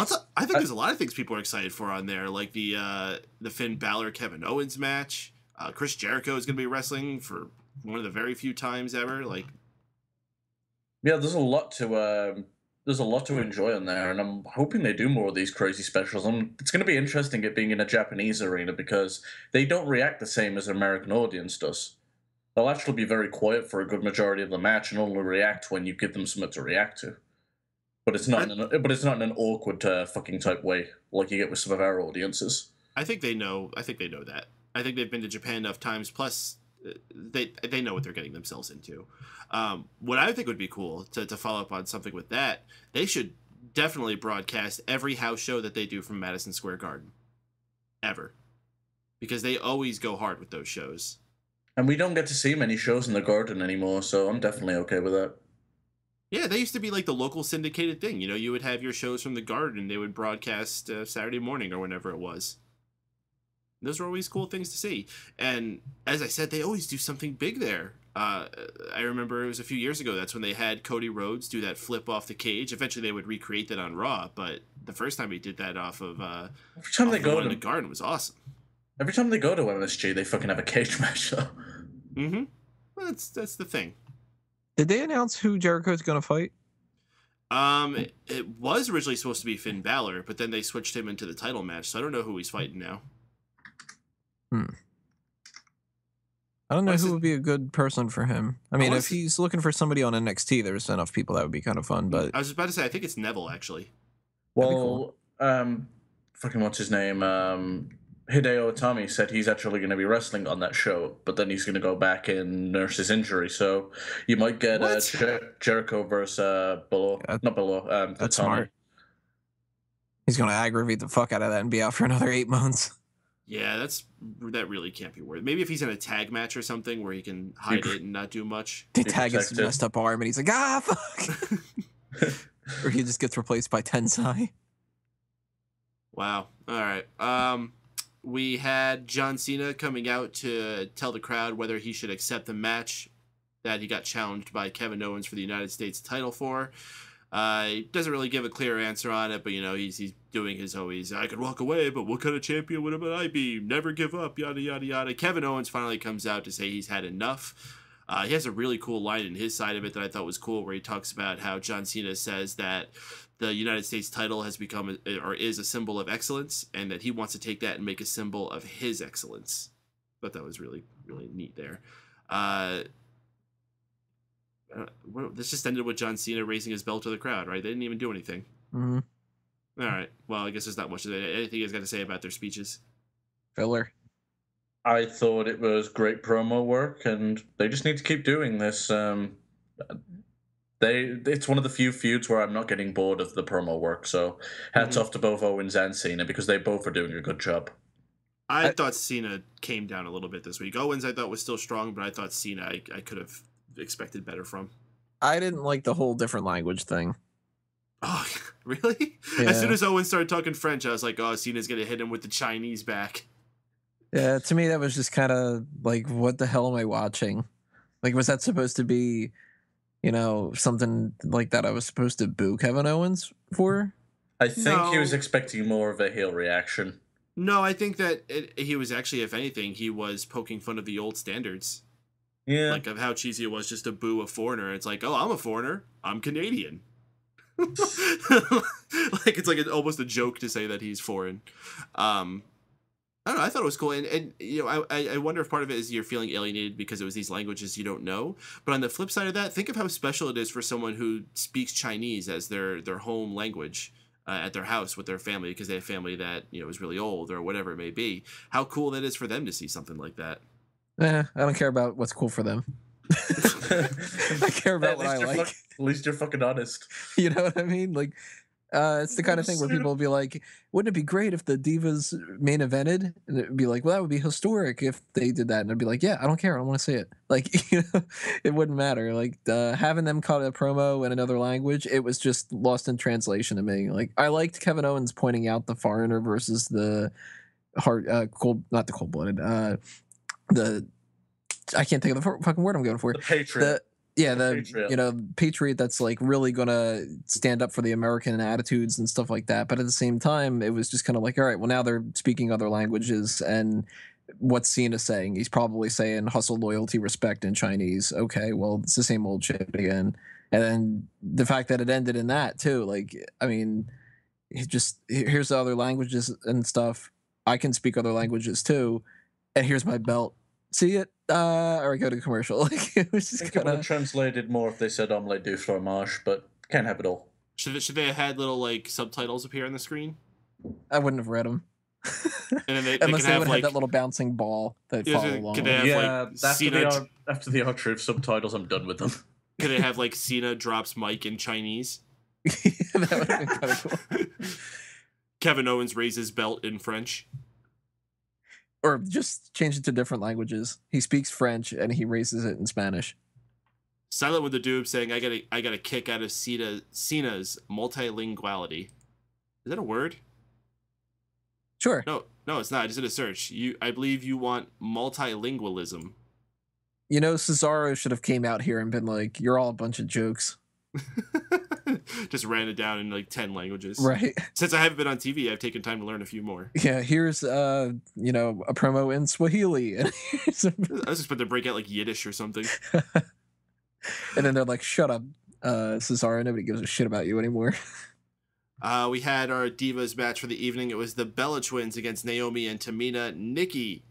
there's a lot of things people are excited for on there, like the Finn Balor Kevin Owens match. Chris Jericho is going to be wrestling for one of the very few times ever. Like, yeah, there's a lot to enjoy on there, and I'm hoping they do more of these crazy specials. It's going to be interesting it being in a Japanese arena because they don't react the same as an American audience does. They'll actually be very quiet for a good majority of the match and only react when you give them something to react to. But it's not in an awkward fucking type way like you get with some of our audiences. I think they know that. I think they've been to Japan enough times. Plus, they know what they're getting themselves into. What I think would be cool to follow up on something with that, they should definitely broadcast every house show that they do from Madison Square Garden, ever, because they always go hard with those shows. And we don't get to see many shows in the Garden anymore, so I'm definitely okay with that. Yeah, they used to be like the local syndicated thing. You would have your shows from the Garden, and they would broadcast Saturday morning or whenever it was. Those were always cool things to see. And as I said, they always do something big there. I remember it was a few years ago. That's when they had Cody Rhodes do that flip off the cage. Eventually, they would recreate that on Raw. But the first time he did that off of every time they go to the Garden was awesome. Every time they go to MSG, they fucking have a cage match. Though. Mm-hmm. Well, that's the thing. Did they announce who Jericho's going to fight? It was originally supposed to be Finn Balor, but then they switched him into the title match. So I don't know who he's fighting now. I don't know who would be a good person for him. I mean, if he's looking for somebody on NXT, there's enough people that would be kind of fun. But I was about to say, I think it's Neville, actually. Well, cool. Fucking what's his name? Hideo Itami said he's actually going to be wrestling on that show, but then he's going to go back and nurse his injury. So you might get Jericho versus That's Itami. smart. He's going to aggravate the fuck out of that and be out for another 8 months. Yeah, that really can't be worth it. Maybe if he's in a tag match or something where he can hide it and not do much. They tag his messed up arm and he's like, fuck. Or he just gets replaced by Tensai. Wow. All right. We had John Cena coming out to tell the crowd whether he should accept the match that he got challenged by Kevin Owens for the United States title for. He doesn't really give a clear answer on it, but, he's doing his always, I could walk away, but what kind of champion would I be? Never give up, yada, yada, yada. Kevin Owens finally comes out to say he's had enough. He has a really cool line in his side of it that I thought was cool, where he talks about how John Cena says that the United States title has become or is a symbol of excellence, and that he wants to take that and make a symbol of his excellence. But that was really, really neat there. This just ended with John Cena raising his belt to the crowd, right? They didn't even do anything. Mm-hmm. All right. Well, I guess there's not much of it. Anything you guys got to say about their speeches? Filler. I thought it was great promo work, and they just need to keep doing this. It's one of the few feuds where I'm not getting bored of the promo work, so hats off to both Owens and Cena, because they both are doing a good job. I thought Cena came down a little bit this week. Owens I thought was still strong, but I thought Cena I could have expected better from. I didn't like the whole different language thing. Oh, really? Yeah. As soon as Owens started talking French, I was like, oh, Cena's going to hit him with the Chinese back. Yeah, to me, that was just kind of like, what the hell am I watching? Like, was that supposed to be, something like that I was supposed to boo Kevin Owens for? I think he was expecting more of a heel reaction. No, I think that he was actually, if anything, he was poking fun of the old standards. Yeah. Like, of how cheesy it was just to boo a foreigner. It's like, oh, I'm a foreigner. I'm Canadian. Like, it's like almost a joke to say that he's foreign. I don't know. I thought it was cool. And I wonder if part of it is you're feeling alienated because it was these languages you don't know. But on the flip side of that, think of how special it is for someone who speaks Chinese as their home language at their house with their family, because they have family that, is really old or whatever it may be. How cool that is for them to see something like that. I don't care about what's cool for them. I care about what I like. At least you're fucking honest. You know what I mean? Like, it's the kind of thing where people will be like, wouldn't it be great if the Divas main evented? And it would be like, well, that would be historic if they did that. And I'd be like, yeah, I don't care. I don't want to see it. Like, it wouldn't matter. Like, having them cut a promo in another language, it was just lost in translation to me. Like, I liked Kevin Owens pointing out the foreigner versus the not the cold-blooded, I can't think of the fucking word I'm going for. The patriot. The patriot that's like really gonna stand up for the American attitudes and stuff like that. But at the same time, it was just kind of like, all right, well, now they're speaking other languages, and what's Cena saying? He's probably saying hustle, loyalty, respect in Chinese. Okay, well, it's the same old shit again. And then the fact that it ended in that too, like, I mean, here's the other languages and stuff. I can speak other languages too, and here's my belt. See it? Or I go to commercial. Like, it was just I think it would have translated more if they said omelette du fromage, but can't have it all. Should they have had little like subtitles appear on the screen? I wouldn't have read them. And then unless they would have like had that little bouncing ball that follow along. Could they have, after the R-Truth subtitles, I'm done with them. Could they have like Cena drops mic in Chinese? That would have been kind of cool. Kevin Owens raises belt in French. Or just change it to different languages. He speaks French and he raises it in Spanish. Silent with the Doob saying, I got a kick out of Cena's multilinguality. Is that a word? Sure. No, it's not. I just did a search. I believe you want multilingualism. Cesaro should have came out here and been like, you're all a bunch of jokes. Just ran it down in like 10 languages. Right. Since I haven't been on TV, I've taken time to learn a few more. Yeah, here's a promo in Swahili. And I was just about to break out like Yiddish or something. And then they're like, shut up, Cesaro, nobody gives a shit about you anymore. We had our Divas match for the evening. It was the Bella Twins against Naomi and Tamina. Nikki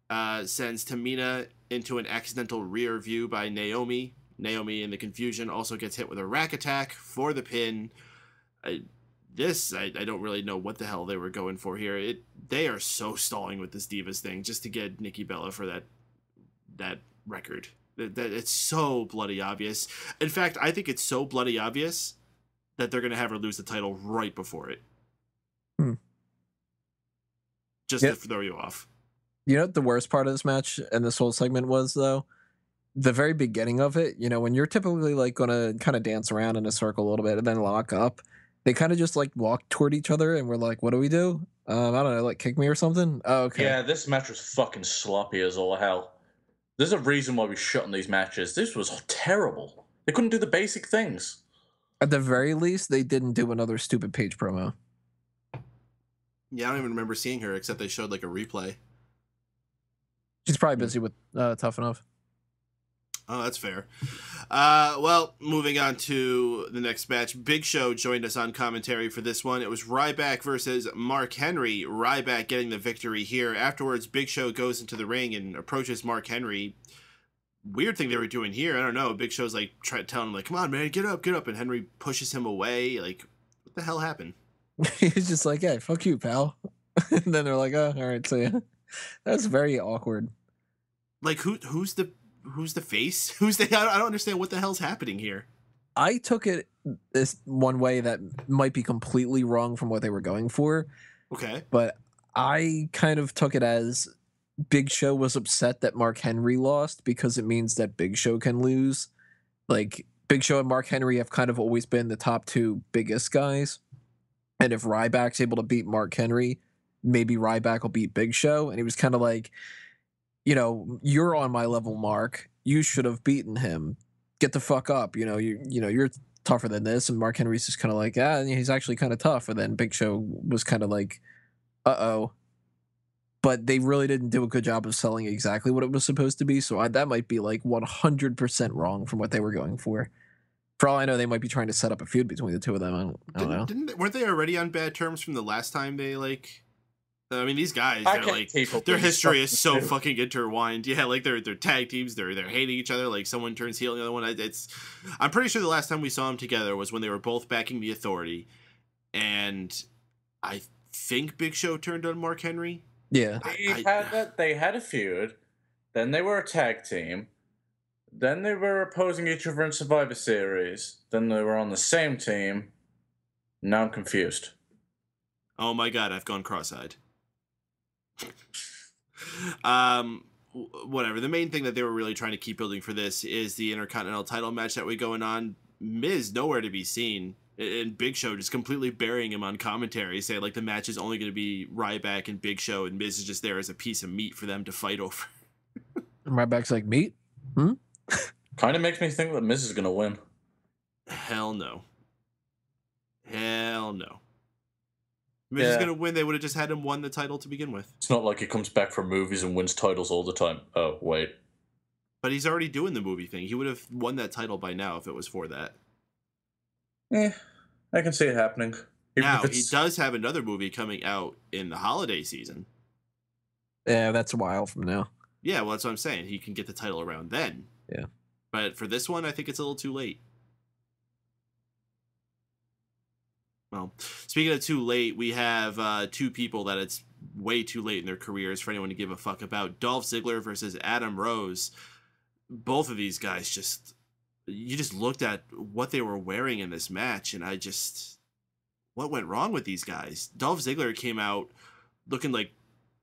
sends Tamina into an accidental rear view by Naomi. Naomi, in the confusion, also gets hit with a rack attack for the pin. this, I don't really know what the hell they were going for here. They are so stalling with this Divas thing just to get Nikki Bella for that record. That it's so bloody obvious. In fact, I think it's so bloody obvious that they're going to have her lose the title right before it. Just to throw you off. You know what the worst part of this match and this whole segment was, though? The very beginning of it, you know, when you're typically like going to kind of dance around in a circle a little bit and then lock up, they kind of just like walk toward each other and we're like, what do we do? I don't know, like kick me or something? Oh, okay. Yeah, this match was fucking sloppy as all hell. There's a reason why we shut on these matches. This was terrible. They couldn't do the basic things. At the very least, they didn't do another stupid Paige promo. Yeah, I don't even remember seeing her except they showed like a replay. She's probably busy with Tough Enough. Oh, that's fair. Well, moving on to the next match. Big Show joined us on commentary for this one. It was Ryback versus Mark Henry. Ryback getting the victory here. Afterwards, Big Show goes into the ring and approaches Mark Henry. Weird thing they were doing here. I don't know. Big Show's like telling him, like, come on, man, get up. And Henry pushes him away. Like, what the hell happened? He's just like, hey, fuck you, pal. And then they're like, oh, all right, so yeah. That's very awkward. Like, who's the face? I don't understand what the hell's happening here. I took it this one way that might be completely wrong from what they were going for. Okay. But I kind of took it as Big Show was upset that Mark Henry lost because it means that Big Show can lose. Like, Big Show and Mark Henry have kind of always been the top two biggest guys. And if Ryback's able to beat Mark Henry, maybe Ryback will beat Big Show. And he was kind of like, you know, you're on my level, Mark. You should have beaten him. Get the fuck up. You know, you're tougher than this. And Mark Henry's just kind of like, he's actually kind of tough. And then Big Show was kind of like, uh-oh. But they really didn't do a good job of selling exactly what it was supposed to be. So that might be like 100% wrong from what they were going for. For all I know, they might be trying to set up a feud between the two of them. I don't know. Weren't they already on bad terms from the last time they like? I mean, these guys, their history is so fucking intertwined. Yeah, like they're tag teams. They're hating each other. Like someone turns heel, the other one. I'm pretty sure the last time we saw them together was when they were both backing the Authority, and I think Big Show turned on Mark Henry. Yeah, they had a feud. Then they were a tag team. Then they were opposing each other in Survivor Series. Then they were on the same team. Now I'm confused. Oh my god, I've gone cross-eyed. Whatever. The main thing that they were really trying to keep building for this is the Intercontinental title match that we going on. Miz nowhere to be seen, and Big Show just completely burying him on commentary, saying like the match is only going to be Ryback and Big Show, and Miz is just there as a piece of meat for them to fight over. And Ryback's like, meat? Kind of makes me think that Miz is going to win. Hell no. Miz is going to win. They would have just had him won the title to begin with. It's not like he comes back from movies and wins titles all the time. Oh, wait. But he's already doing the movie thing. He would have won that title by now if it was for that. I can see it happening. Now, he does have another movie coming out in the holiday season. Yeah, that's a while from now. Yeah, well, that's what I'm saying. He can get the title around then. Yeah. But for this one, I think it's a little too late. Well, speaking of too late, we have two people that it's way too late in their careers for anyone to give a fuck about. Dolph Ziggler versus Adam Rose. Both of these guys you just looked at what they were wearing in this match, and what went wrong with these guys? Dolph Ziggler came out looking like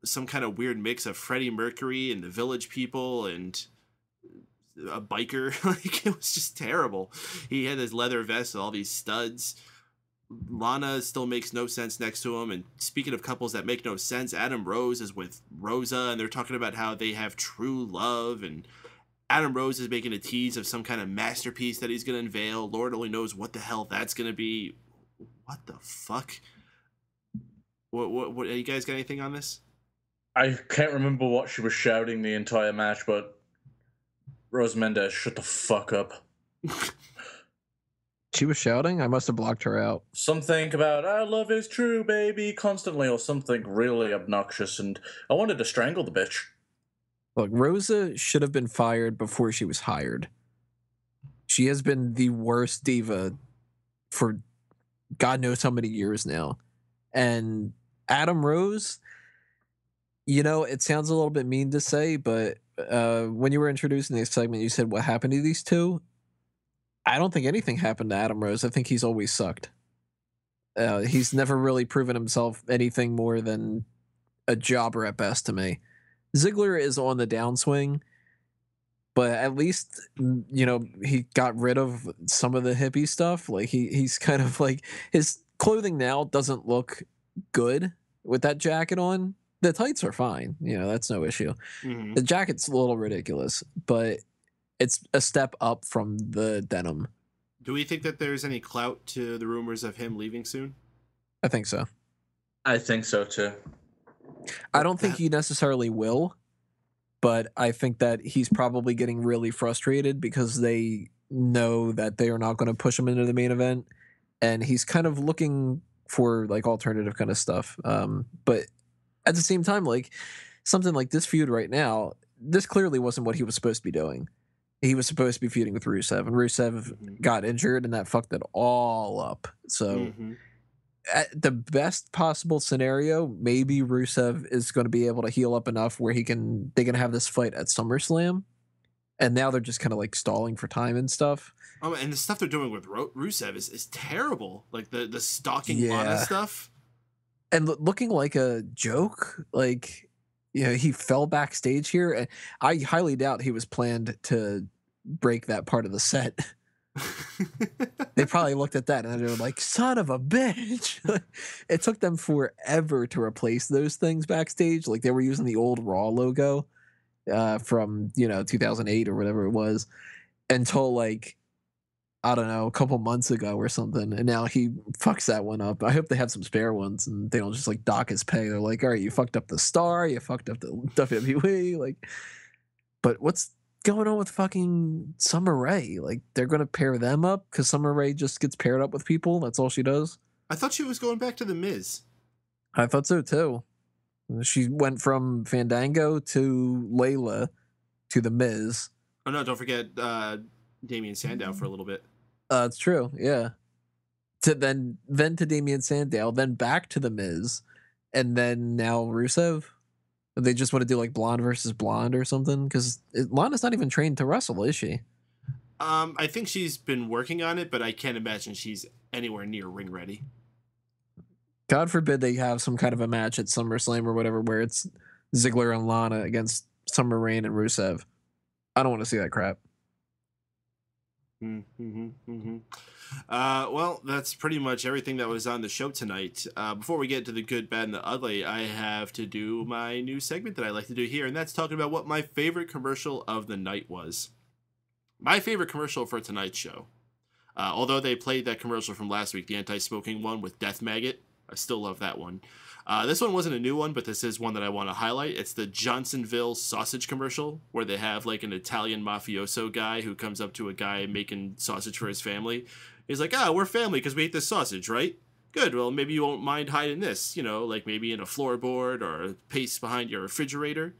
some kind of weird mix of Freddie Mercury and the Village People and a biker. Like, it was just terrible. He had his leather vest with all these studs. Lana still makes no sense next to him. And speaking of couples that make no sense, Adam Rose is with Rosa, and they're talking about how they have true love, and Adam Rose is making a tease of some kind of masterpiece that he's going to unveil. Lord only knows what the hell that's going to be. What the fuck? What you guys got anything on this? I can't remember what she was shouting the entire match, but Rose Mendez, shut the fuck up. She was shouting? I must have blocked her out. Something about, our love is true, baby, constantly, or something really obnoxious, and I wanted to strangle the bitch. Look, Rosa should have been fired before she was hired. She has been the worst diva for God knows how many years now. And Adam Rose, you know, it sounds a little bit mean to say, but when you were introducing this segment, you said what happened to these two. I don't think anything happened to Adam Rose. I think he's always sucked. He's never really proven himself anything more than a jobber at best to me. Ziggler is on the downswing, but at least, you know, he got rid of some of the hippie stuff. Like he's kind of like, his clothing now doesn't look good with that jacket on. The tights are fine, you know, that's no issue. Mm-hmm. The jacket's a little ridiculous, but it's a step up from the denim. Do we think that there's any clout to the rumors of him leaving soon? I think so. I think so too. I don't think he necessarily will, but I think that he's probably getting really frustrated because they know that they are not going to push him into the main event, and he's kind of looking for like alternative kind of stuff. But at the same time, like something like this feud right now, this clearly wasn't what he was supposed to be doing. He was supposed to be feuding with Rusev, and Rusev got injured, and that fucked it all up. So at the best possible scenario, maybe Rusev is going to be able to heal up enough where they can have this fight at SummerSlam. And now they're just kind of like stalling for time and stuff. Oh, and the stuff they're doing with Rusev is terrible. Like the stalking Lana stuff. And looking like a joke. Like, you know, he fell backstage here. And I highly doubt he was planned to break that part of the set. They probably looked at that and they were like, son of a bitch. It took them forever to replace those things backstage. Like they were using the old Raw logo from, you know, 2008 or whatever it was, until like, I don't know, a couple months ago or something. And now he fucks that one up. I hope they have some spare ones and they don't just like dock his pay. They're like, all right, you fucked up the Star, you fucked up the WWE. Like, but what's going on with fucking Summer Rae? Like, they're going to pair them up because Summer Rae just gets paired up with people. That's all she does. I thought she was going back to The Miz. I thought so too. She went from Fandango to Layla to The Miz. Oh no, don't forget Damian Sandow for a little bit. It's true, yeah. To then to Damian Sandow, then back to The Miz, and then now Rusev. They just want to do like blonde versus blonde or something, because Lana's not even trained to wrestle, is she? I think she's been working on it, but I can't imagine she's anywhere near ring ready. God forbid they have some kind of a match at SummerSlam or whatever where it's Ziggler and Lana against Summer Rae and Rusev. I don't want to see that crap. Well, that's pretty much everything that was on the show tonight. Before we get to the good, bad, and the ugly, I have to do my new segment that I like to do here, and that's talking about what my favorite commercial of the night was. My favorite commercial for tonight's show, although they played that commercial from last week, the anti-smoking one with Death Maggot, I still love that one. This one wasn't a new one, but this is one that I want to highlight. It's the Johnsonville sausage commercial, where they have like an Italian mafioso guy who comes up to a guy making sausage for his family. He's like, we're family because we eat this sausage, right? Good, well, maybe you won't mind hiding this, you know, like maybe in a floorboard or a paste behind your refrigerator.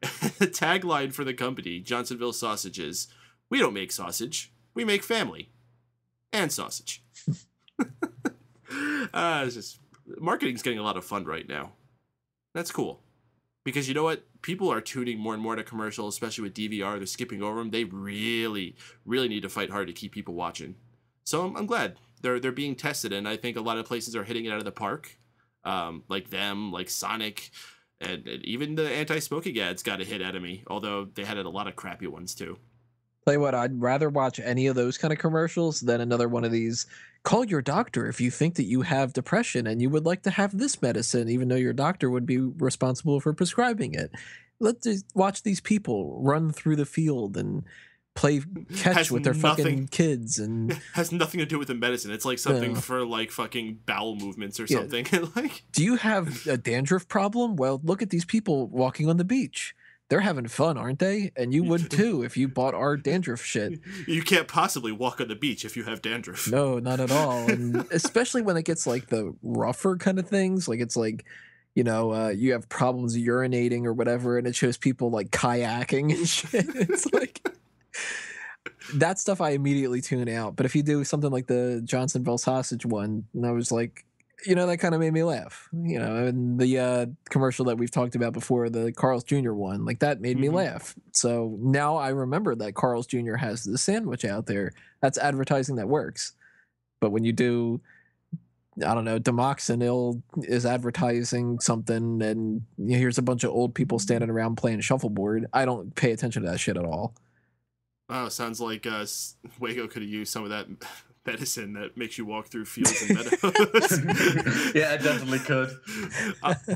The tagline for the company, Johnsonville Sausages, we don't make sausage, we make family. And sausage. It's just... Marketing's getting a lot of fun right now. That's cool. Because you know what? People are tuning more and more to commercials, especially with DVR. They're skipping over them. They really, really need to fight hard to keep people watching. So I'm glad they're being tested, and I think a lot of places are hitting it out of the park. Like them, like Sonic, and even the anti-smoking ads got a hit out of me, although they had a lot of crappy ones too. Tell you what, I'd rather watch any of those kind of commercials than another one of these. Call your doctor if you think that you have depression and you would like to have this medicine, even though your doctor would be responsible for prescribing it. Let's just watch these people run through the field and play catch with their fucking kids, and has nothing to do with the medicine. It's like something for like fucking bowel movements or something. Like, do you have a dandruff problem? Well, look at these people walking on the beach. They're having fun, aren't they? And you would too if you bought our dandruff shit. You can't possibly walk on the beach if you have dandruff. No, not at all. And especially when it gets like the rougher kind of things, like it's like, you know, you have problems urinating or whatever, and it shows people like kayaking and shit. It's like, that stuff I immediately tune out. But if you do something like the Johnsonville sausage one, and I was like, that kind of made me laugh. And the commercial that we've talked about before, the Carl's Jr. one, like that made me laugh. So now I remember that Carl's Jr. has the sandwich out there. That's advertising that works. But when you do, I don't know, Demoxenil is advertising something, and here's a bunch of old people standing around playing shuffleboard, I don't pay attention to that shit at all. Wow, sounds like Wago could have used some of that medicine that makes you walk through fields and meadows. Yeah, I definitely could.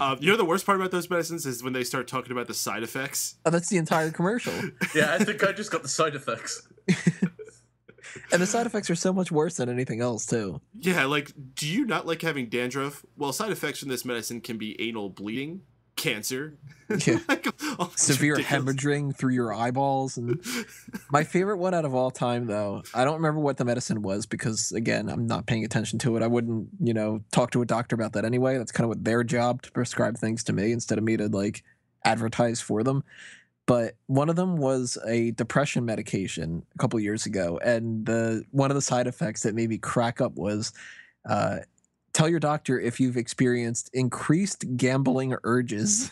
The worst part about those medicines is when they start talking about the side effects. Oh, that's the entire commercial. Yeah, I think I just got the side effects. And the side effects are so much worse than anything else, too. Yeah, like, do you not like having dandruff? Well, side effects from this medicine can be anal bleeding, cancer, yeah. Severe ridiculous. hemorrhaging through your eyeballs. And my favorite one out of all time, though, I don't remember what the medicine was because, again, I'm not paying attention to it. I wouldn't, talk to a doctor about that anyway. That's kind of what their job, to prescribe things to me instead of me to, like, advertise for them. But one of them was a depression medication a couple years ago, and one of the side effects that made me crack up was tell your doctor if you've experienced increased gambling urges.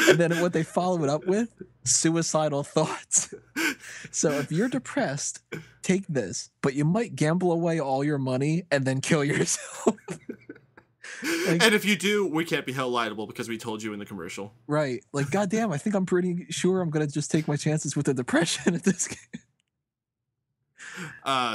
And then what they follow it up with, suicidal thoughts. So if you're depressed, take this, but you might gamble away all your money and then kill yourself. And if you do, we can't be held liable because we told you in the commercial. Right. Like, goddamn, I think I'm pretty sure I'm going to just take my chances with the depression at this game.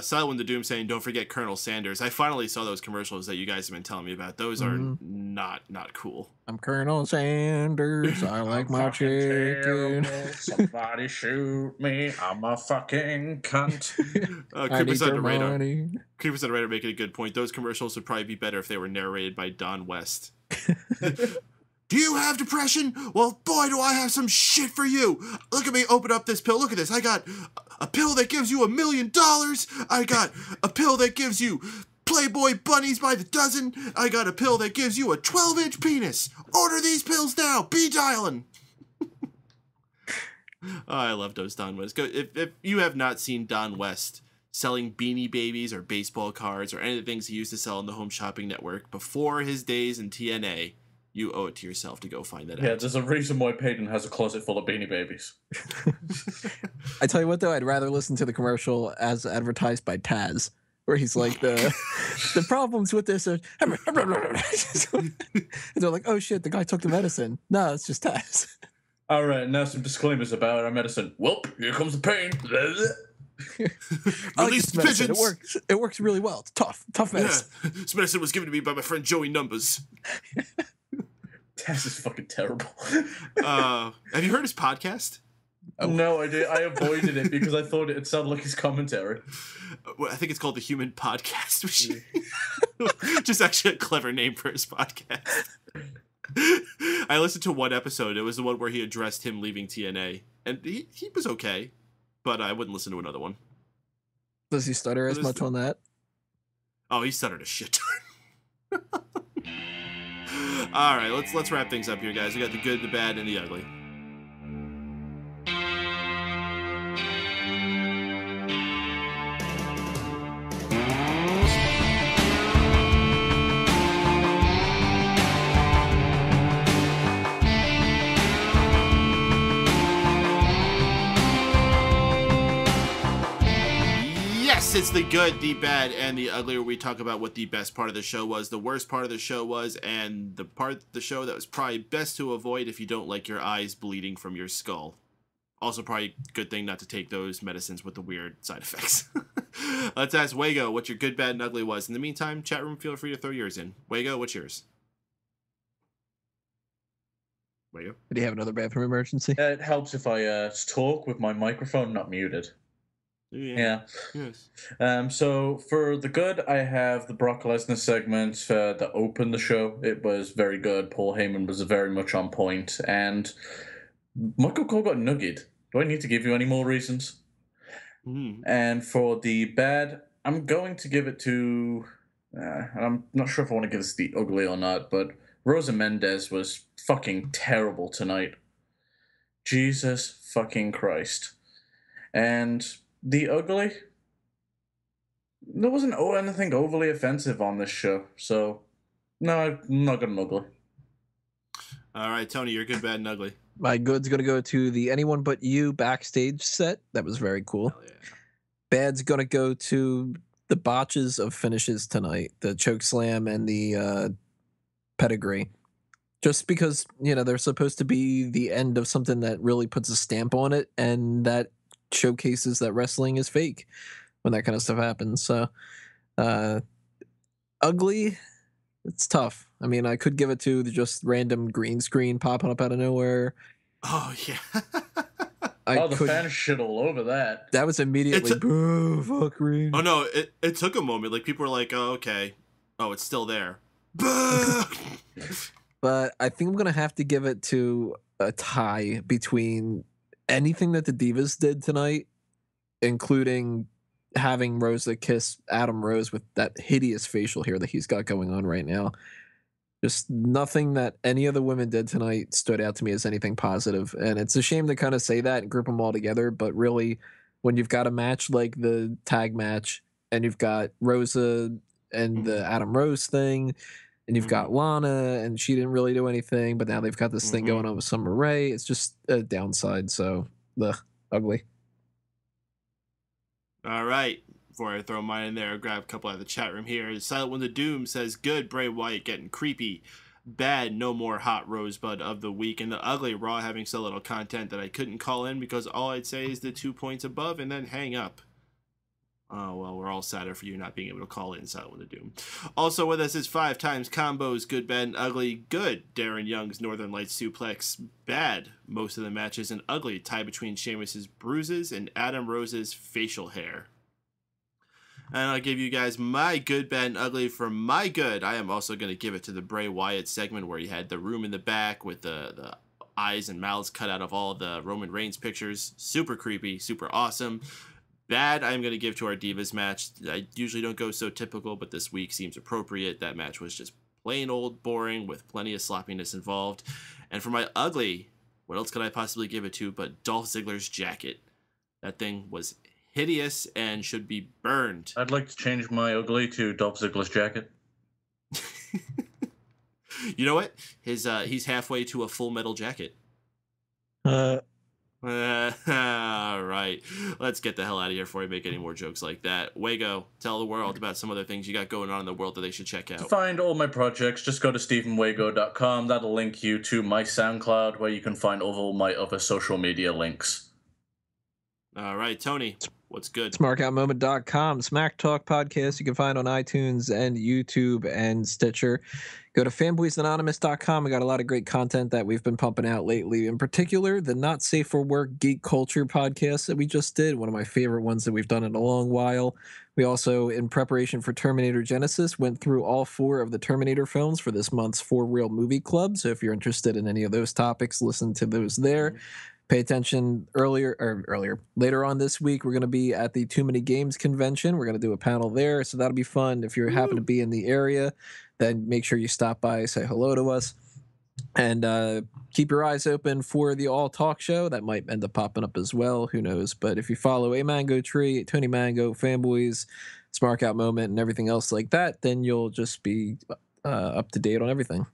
Silent the Doom saying, don't forget Colonel Sanders. I finally saw those commercials that you guys have been telling me about. Those are not cool. I'm Colonel Sanders. I like my chicken. Somebody shoot me. I'm a fucking cunt. Creepers on the radar. Creepers on the radar making a good point. Those commercials would probably be better if they were narrated by Don West. Do you have depression? Well, boy, do I have some shit for you. Look at me open up this pill. Look at this. I got a pill that gives you $1 million. I got a pill that gives you Playboy bunnies by the dozen. I got a pill that gives you a 12-inch penis. Order these pills now. Be dialing. I love those Don West. If you have not seen Don West selling Beanie Babies or baseball cards or any of the things he used to sell on the Home Shopping Network before his days in TNA, you owe it to yourself to go find that out. Yeah, there's a reason why Paden has a closet full of Beanie Babies. I tell you what, though, I'd rather listen to the commercial as advertised by Taz, where he's like, the problems with this are... and they're like, oh, shit, the guy took the medicine. No, it's just Taz. All right, now some disclaimers about our medicine. Welp, here comes the pain. Release the pigeons. It works really well. It's tough medicine. Yeah. This medicine was given to me by my friend Joey Numbers. Taz is fucking terrible. Have you heard his podcast? No, I did. I avoided it because I thought it sounded like his commentary. I think it's called the Human Podcast, which just actually a clever name for his podcast. I listened to one episode. It was the one where he addressed him leaving TNA, and he was okay, but I wouldn't listen to another one. Does he stutter as much on that? Oh, he stuttered a shit ton. All right, let's wrap things up here, guys. We got the good, the bad, and the ugly. It's the good, the bad, and the ugly, where we talk about what the best part of the show was, the worst part of the show was, and the part of the show that was probably best to avoid if you don't like your eyes bleeding from your skull. Also, probably a good thing not to take those medicines with the weird side effects. Let's ask Wago what your good, bad, and ugly was. In the meantime, chat room, feel free to throw yours in. Wago, what's yours? Wago? Did he have another bathroom emergency? It helps if I talk with my microphone not muted. Yeah. Yes. So for the good, I have the Brock Lesnar segment that opened the show. It was very good. Paul Heyman was very much on point, and Michael Cole got nuggeted. Do I need to give you any more reasons? And for the bad, I'm going to give it to, and I'm not sure if I want to give this the ugly or not, but Rosa Mendez was fucking terrible tonight. Jesus fucking Christ. And the ugly, there wasn't anything overly offensive on this show, so no, I'm not going ugly. All right, Tony, you're good, bad, and ugly. My good's going to go to the Anyone But You backstage set. That was very cool. Hell yeah. Bad's going to go to the botches of finishes tonight, the choke slam and the pedigree. Just because, they're supposed to be the end of something that really puts a stamp on it, and that showcases that wrestling is fake when that kind of stuff happens. So, ugly, it's tough. I mean, I could give it to the just random green screen popping up out of nowhere. Oh, yeah. The fans shit all over that. That was immediately, boo, fuck green. Oh, no, it took a moment. Like, people were like, oh, okay. Oh, it's still there. Boo! But I think I'm going to have to give it to a tie between anything that the Divas did tonight, including having Rosa kiss Adam Rose with that hideous facial hair that he's got going on right now. Just nothing that any of the women did tonight stood out to me as anything positive. And it's a shame to kind of say that and group them all together. But really, when you've got a match like the tag match and you've got Rosa and the Adam Rose thing, and you've got Lana and she didn't really do anything, but now they've got this thing going on with Summer Rae. It's just a downside. So, ugly. All right. Before I throw mine in there, I'll grab a couple out of the chat room here. Silent When the Doom says, good, Bray Wyatt getting creepy. Bad, no more hot rosebud of the week. And the ugly, Raw having so little content that I couldn't call in because all I'd say is the 2 points above and then hang up. Oh, well, we're all sadder for you not being able to call in Silent When the Doom. Also with us is 5 times combos, good, bad, and ugly. Good, Darren Young's Northern Lights suplex. Bad, most of the matches. And ugly, tie between Sheamus's bruises and Adam Rose's facial hair. And I'll give you guys my good, bad, and ugly. For my good, I am also going to give it to the Bray Wyatt segment where you had the room in the back with the eyes and mouths cut out of all the Roman Reigns pictures. Super creepy, super awesome. Bad, I'm going to give to our Divas match. I usually don't go so typical, but this week seems appropriate. That match was just plain old boring with plenty of sloppiness involved. And for my ugly, what else could I possibly give it to but Dolph Ziggler's jacket? That thing was hideous and should be burned. I'd like to change my ugly to Dolph Ziggler's jacket. You know what? He's halfway to a Full Metal Jacket. All right, let's get the hell out of here before I make any more jokes like that. Wago, tell the world about some other things you got going on in the world that they should check out. To find all my projects, just go to stephenwago.com. That'll link you to my SoundCloud, where you can find all my other social media links. All right, Tony, what's good? SmarkoutMoment.com, Smack Talk podcast you can find on iTunes and YouTube and Stitcher. Go to fanboysanonymous.com. We got a lot of great content that we've been pumping out lately. In particular, the Not Safe for Work Geek Culture podcast that we just did, one of my favorite ones that we've done in a long while. We also, in preparation for Terminator Genesis, went through all 4 of the Terminator films for this month's 4 Real Movie Club. So if you're interested in any of those topics, listen to those there. Pay attention later on this week. We're going to be at the Too Many Games convention. We're going to do a panel there, so that'll be fun. If you happen to be in the area, then make sure you stop by, say hello to us, and keep your eyes open for the All Talk show. That might end up popping up as well. Who knows? But if you follow A Mango Tree, Tony Mango, Fanboys, Smark Out Moment, and everything else like that, then you'll just be up to date on everything.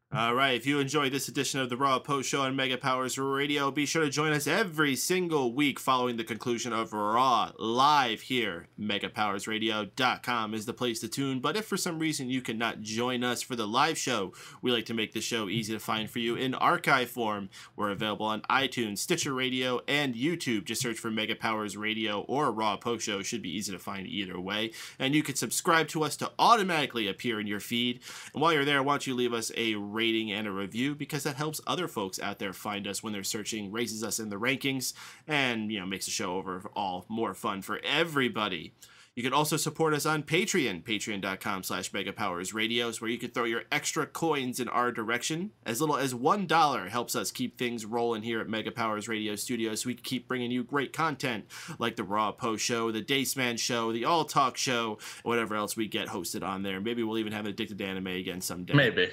All right, if you enjoyed this edition of the Raw Post Show on Mega Powers Radio, be sure to join us every single week following the conclusion of Raw live here. MegaPowersRadio.com is the place to tune, but if for some reason you cannot join us for the live show, we like to make the show easy to find for you in archive form. We're available on iTunes, Stitcher Radio, and YouTube. Just search for Mega Powers Radio or Raw Post Show. Should be easy to find either way. And you can subscribe to us to automatically appear in your feed. And while you're there, why don't you leave us a rating and a review, because that helps other folks out there find us when they're searching, raises us in the rankings, and makes the show overall more fun for everybody. You can also support us on Patreon, patreon.com/megapowersradios, where you can throw your extra coins in our direction. As little as $1 helps us keep things rolling here at Mega Powers Radio Studios, so we can keep bringing you great content like the Raw Post Show, the Daceman Show, the All Talk Show, whatever else we get hosted on there. Maybe we'll even have an Addicted to Anime again someday. Maybe.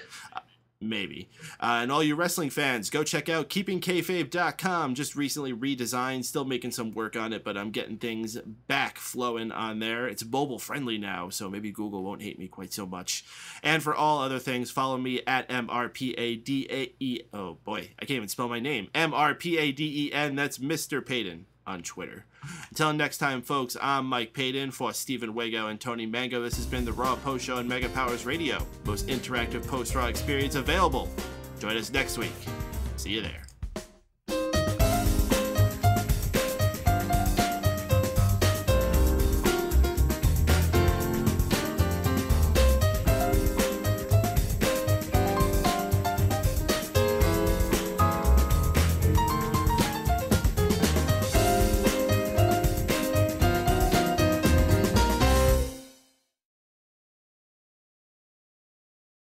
Maybe. And all you wrestling fans, go check out keepingkayfabe.com. Just recently redesigned, still making some work on it, but I'm getting things back flowing on there. It's mobile friendly now, so maybe Google won't hate me quite so much. And for all other things, follow me at MRPADAE. Oh boy, I can't even spell my name. MRPADEN. That's Mr. Paden on Twitter. Until next time, folks, I'm Mike Paden for Stephen Wago and Tony Mango. This has been the Raw Post Show on Mega Powers Radio, most interactive post-Raw experience available. Join us next week. See you there.